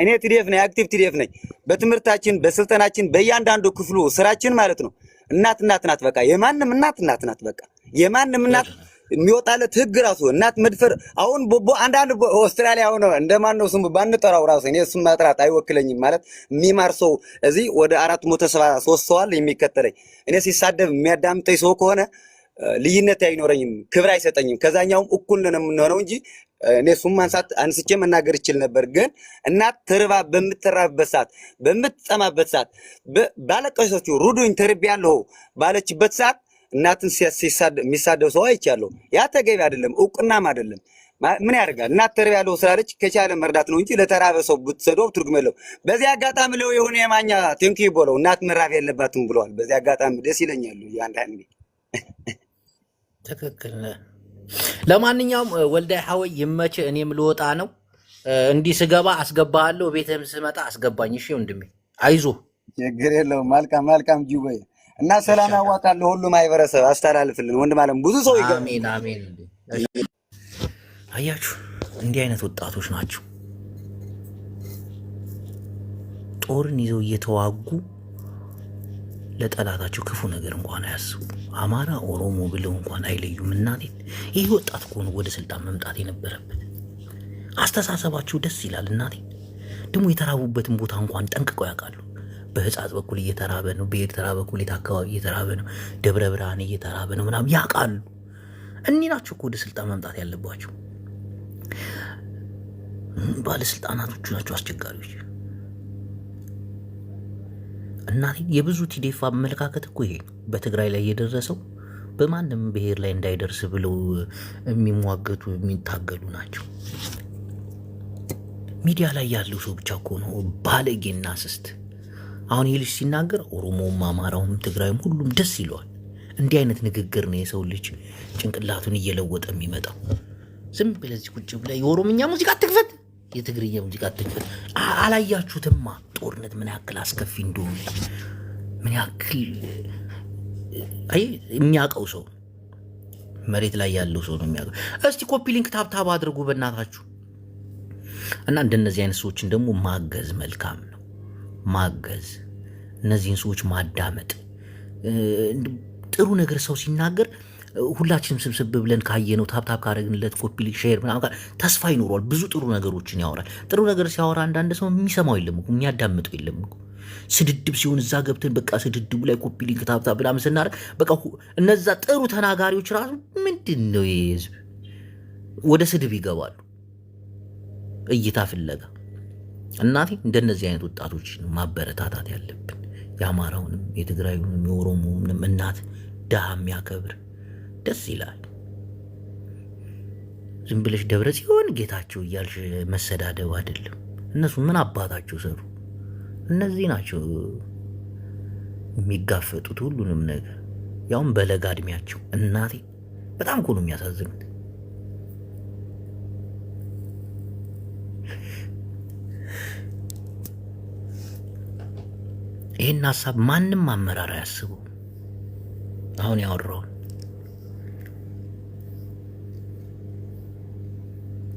እኔ ቲዲኤፍ ነኝ፣ አክቲቭ ቲዲኤፍ ነኝ። በትምህርታችን በስልጠናችን በእያንዳንዱ ክፍሉ ስራችን ማለት ነው እናት ናት። በቃ የማንም እናት ናት። በቃ የማንም እናት የሚወጣለት ህግ ራሱ እናት መድፈር አሁን አንዳንድ ኦስትራሊያ ሆነ እንደማን ነው ስሙ ባንጠራው ራሱ እኔ እሱን ማጥራት አይወክለኝም ማለት የሚማር ሰው እዚህ ወደ 473 ሰው አለ የሚከተለኝ። እኔ ሲሳደብ የሚያዳምጠኝ ሰው ከሆነ ልዩነት አይኖረኝም፣ ክብር አይሰጠኝም። ከዛኛውም እኩል ነው የምንሆነው እንጂ እኔ እሱም አንስቼ መናገር ይችል ነበር። ግን እናት ተርባ በምትራብበት ሰዓት በምትጠማበት ሰዓት ባለቀሰችው ሩዱኝ ተርቤያለሁ ባለችበት ሰዓት እናትን የሚሳደብ ሰው አይቻለሁ። ያ ተገቢ አይደለም፣ እውቅናም አይደለም። ምን ያደርጋል? እናት ተርቤያለሁ ስላለች ከቻለ መርዳት ነው እንጂ ለተራበ ሰው ብትሰደው ትርጉም የለውም። በዚህ አጋጣሚ ለው የሆነ የማኛ ቴንኪ ቦለው እናት መራብ የለባትም ብለዋል። በዚህ አጋጣሚ ደስ ይለኛል። አንዳንዴ ትክክል። ለማንኛውም ወልዳይ ሐወይ ይመች። እኔም ልወጣ ነው። እንዲህ ስገባ አስገባሃለሁ፣ ቤትህም ስመጣ አስገባኝ። እሺ ወንድሜ አይዞ፣ ችግር የለውም። መልካም ጅቦይ እና ሰላም ያዋጣልህ። ሁሉ ማህበረሰብ አስተላልፍልን ወንድም አለም ብዙ ሰው ይገርም። አሜን አሜን። አያችሁ እንዲህ አይነት ወጣቶች ናቸው ጦርን ይዘው እየተዋጉ ለጠላታቸው ክፉ ነገር እንኳን አያስቡ። አማራ ኦሮሞ ብለው እንኳን አይለዩም። እናቴ ይህ ወጣት ከሆነ ወደ ስልጣን መምጣት የነበረበት አስተሳሰባቸው ደስ ይላል። እናቴ ደግሞ የተራቡበትን ቦታ እንኳን ጠንቅቀው ያውቃሉ። በህፃጽ በኩል እየተራበ ነው፣ በኤርትራ በኩል አካባቢ እየተራበ ነው፣ ደብረ ብርሃን እየተራበ ነው ምናምን ያውቃሉ። እኒህ ናቸው እኮ ወደ ስልጣን መምጣት ያለባቸው። ባለስልጣናቶቹ ናቸው አስቸጋሪዎች። እናቴ የብዙ ቲዴፍ አመለካከት እኮ ይሄ በትግራይ ላይ የደረሰው በማንም ብሔር ላይ እንዳይደርስ ብለው የሚሟገቱ የሚታገሉ ናቸው። ሚዲያ ላይ ያለው ሰው ብቻ እኮ ነው ባለጌና ስስት። አሁን ይህ ልጅ ሲናገር ኦሮሞውም አማራውም ትግራይም ሁሉም ደስ ይለዋል። እንዲህ አይነት ንግግር ነው የሰው ልጅ ጭንቅላቱን እየለወጠ የሚመጣው። ዝም ብለህ እዚህ ቁጭ ብለህ የኦሮምኛ ሙዚቃ አትክፈት፣ የትግርኛ ሙዚቃ አትክፈት። አላያችሁትማ ጦርነት ምን ያክል አስከፊ እንደሆነ? ምን ያክል የሚያውቀው ሰው መሬት ላይ ያለው ሰው ነው የሚያውቀው። እስቲ ኮፒ ሊንክ ታብታብ አድርጉ በእናታችሁ። እና እንደነዚህ አይነት ሰዎችን ደግሞ ማገዝ መልካም ነው። ማገዝ፣ እነዚህን ሰዎች ማዳመጥ። ጥሩ ነገር ሰው ሲናገር ሁላችንም ስብስብ ብለን ካየነው ታብታብ ካረግንለት ኮፒ ሊንክ ሼር ምናምን ተስፋ ይኖረዋል። ብዙ ጥሩ ነገሮችን ያወራል። ጥሩ ነገር ሲያወራ አንዳንድ ሰው የሚሰማው የለም እኮ የሚያዳምጠው የለም እኮ። ስድድብ ሲሆን እዛ ገብተን በቃ ስድድቡ ላይ ኮፒ ሊንክ ታብታብ ብላ ስናደርግ በቃ እነዛ ጥሩ ተናጋሪዎች ራሱ ምንድን ነው የህዝብ ወደ ስድብ ይገባሉ እይታ ፍለጋ። እናቴ እንደነዚህ አይነት ወጣቶች ማበረታታት ያለብን። የአማራውንም የትግራዩንም የኦሮሞውንም እናት ድሃ የሚያከብር ደስ ይላል። ዝም ብለሽ ደብረ ጽዮን ጌታቸው እያልሽ መሰዳደብ አይደለም። እነሱ ምን አባታቸው ሰሩ? እነዚህ ናቸው የሚጋፈጡት ሁሉንም ነገር ያውም በለጋ እድሜያቸው። እናቴ በጣም እኮ ነው የሚያሳዝኑት። ይህን ሀሳብ ማንም አመራር አያስበው። አሁን ያወራውን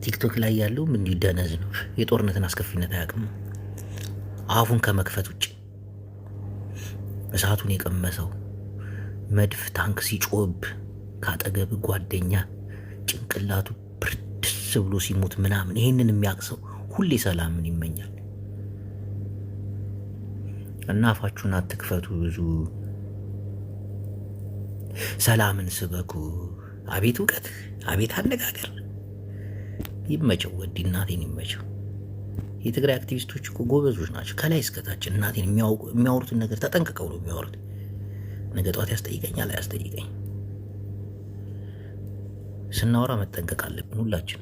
ቲክቶክ ላይ ያለው እንዲህ ደነዝ ነው። የጦርነትን አስከፊነት አያውቅም። አፉን ከመክፈት ውጭ እሳቱን የቀመሰው መድፍ ታንክ ሲጮብ ካጠገብ ጓደኛ ጭንቅላቱ ብርድስ ብሎ ሲሞት ምናምን ይህንን የሚያቅሰው ሁሌ ሰላምን ይመኛል። እና አፋችሁን አትክፈቱ። ብዙ ሰላምን ስበኩ። አቤት እውቀት፣ አቤት አነጋገር። ይመቸው፣ ወዲ እናቴን ይመቸው። የትግራይ አክቲቪስቶች እኮ ጎበዞች ናቸው። ከላይ እስከታች እናቴን የሚያወሩትን ነገር ተጠንቅቀው ነው የሚያወሩት። ነገ ጠዋት ያስጠይቀኛል አያስጠይቀኝ። ስናወራ መጠንቀቅ አለብን ሁላችን።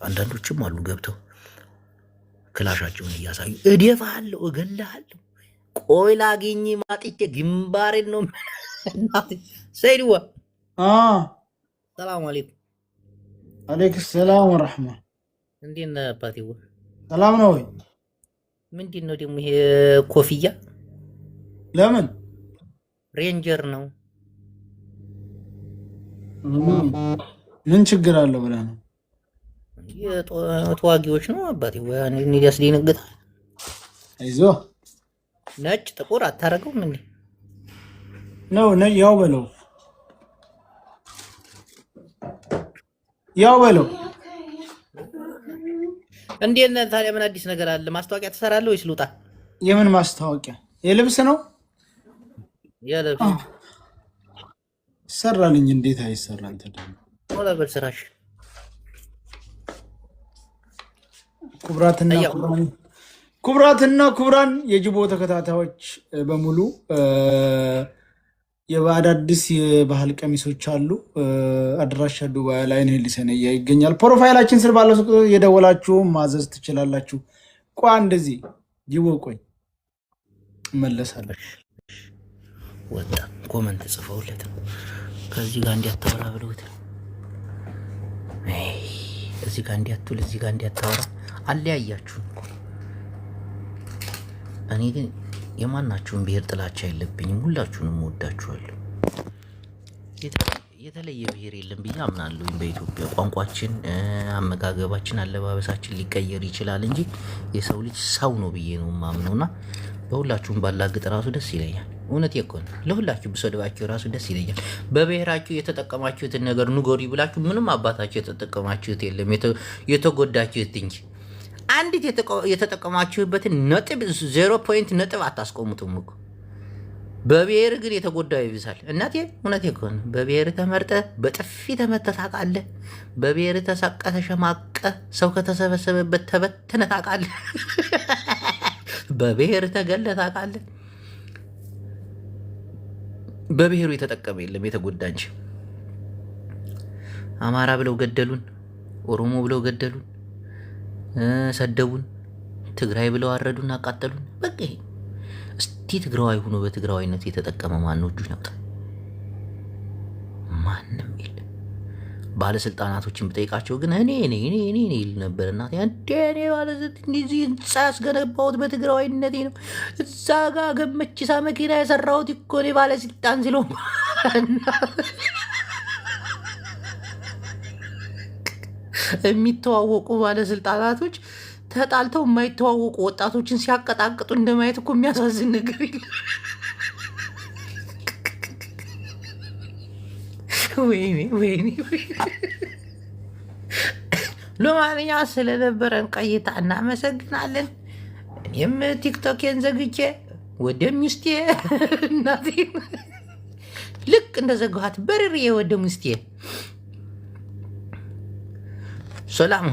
አንዳንዶችም አሉ ገብተው ክላሻቸውን እያሳዩ እደፋለሁ፣ እገላለሁ፣ ቆይ ላግኝ ማጥቼ ግንባሬን ነው ሰይድዋ። ሰላም አለይኩም። አለይኩም ሰላም ወረሕማ። እንዴት ነህ አባቴዋ? ሰላም ነው ወይ? ምንድን ነው ደግሞ ይሄ ኮፍያ? ለምን? ሬንጀር ነው። ምን ችግር አለው ብለህ ነው? ተዋጊዎች ነው አባቴ። ወይ ያስደነግጣል። አይዞህ ነጭ ጥቁር አታረገውም እንዴ? ነው ያው በለው ያው በለው። እንዴት ነህ ታዲያ? ምን አዲስ ነገር አለ? ማስታወቂያ ትሰራለህ ወይስ ልውጣ? የምን ማስታወቂያ? የልብስ ነው? የልብስ ይሰራልኝ። እንዴት አይሰራ? አንተ ደግሞ ወላ በስራሽ ኩብራትና ኩብራን የጅቦ ተከታታዮች በሙሉ የአዳዲስ የባህል ቀሚሶች አሉ። አድራሻ ዱባይ ላይ ነው ሊሰነያ ይገኛል። ፕሮፋይላችን ስር ባለው ሱቅ የደወላችሁ ማዘዝ ትችላላችሁ። ቆይ እንደዚህ ጅቦ ቆይ እመለሳለሁ። ወጣ ኮመንት ጽፈውለት ከዚህ ጋር እንዲያታወራ ብለውት እዚህ ጋር እንዲያትውል እዚህ ጋር እንዲያታወራ አለያያችሁ እኮ። እኔ ግን የማናችሁን ብሔር ጥላቻ የለብኝም። ሁላችሁንም እወዳችኋለሁ። የተለየ ብሔር የለም ብዬ አምናለሁ። በኢትዮጵያ ቋንቋችን፣ አመጋገባችን፣ አለባበሳችን ሊቀየር ይችላል እንጂ የሰው ልጅ ሰው ነው ብዬ ነው የማምነውና በሁላችሁም ባላግጥ ራሱ ደስ ይለኛል። እውነት የኮን ለሁላችሁ ብሰድባችሁ ራሱ ደስ ይለኛል። በብሔራችሁ የተጠቀማችሁትን ነገር ንገሪ ብላችሁ ምንም አባታችሁ የተጠቀማችሁት የለም፣ የተጎዳችሁት እንጂ አንዲት የተጠቀማችሁበትን ነጥብ 0 ነጥብ አታስቆሙትም እኮ። በብሔር ግን የተጎዳው ይብዛል። እናቴ እውነት የኮን በብሔር ተመርጠ በጥፊ ተመተህ ታውቃለህ? በብሔር ተሳቀ ተሸማቀ ሰው ከተሰበሰበበት ተበተነ ታውቃለህ? በብሔር ተገለ ታውቃለህ? በብሔሩ የተጠቀመ የለም የተጎዳ እንጂ። አማራ ብለው ገደሉን፣ ኦሮሞ ብለው ገደሉን፣ ሰደቡን፣ ትግራይ ብለው አረዱን፣ አቃጠሉን። በቃ ይሄ እስቲ ትግራዋይ ሆኖ በትግራዋይነት የተጠቀመ ማን ነው? እጁን ያውጣ። ማንም የለም። ባለስልጣናቶችን ብጠይቃቸው ግን እኔ ይል ነበር። እናቴ እኔ ባለስልጣን እንደዚህ ህንፃ ያስገነባሁት በትግራዋይነቴ ነው። እዛ ጋር ገመችሳ መኪና የሰራሁት እኮ እኔ ባለስልጣን ሲለው የሚተዋወቁ ባለስልጣናቶች ተጣልተው የማይተዋወቁ ወጣቶችን ሲያቀጣቅጡ እንደማየት እኮ የሚያሳዝን ነገር የለም። ወይኔ ለማንኛውም ስለነበረን ቆይታ እናመሰግናለን። እኔም ቲክቶኬን ዘግቼ ወደ ሚስቴ እናቴ ልክ እንደዘጋኋት በርሬ ወደ ሚስቴ ሰላም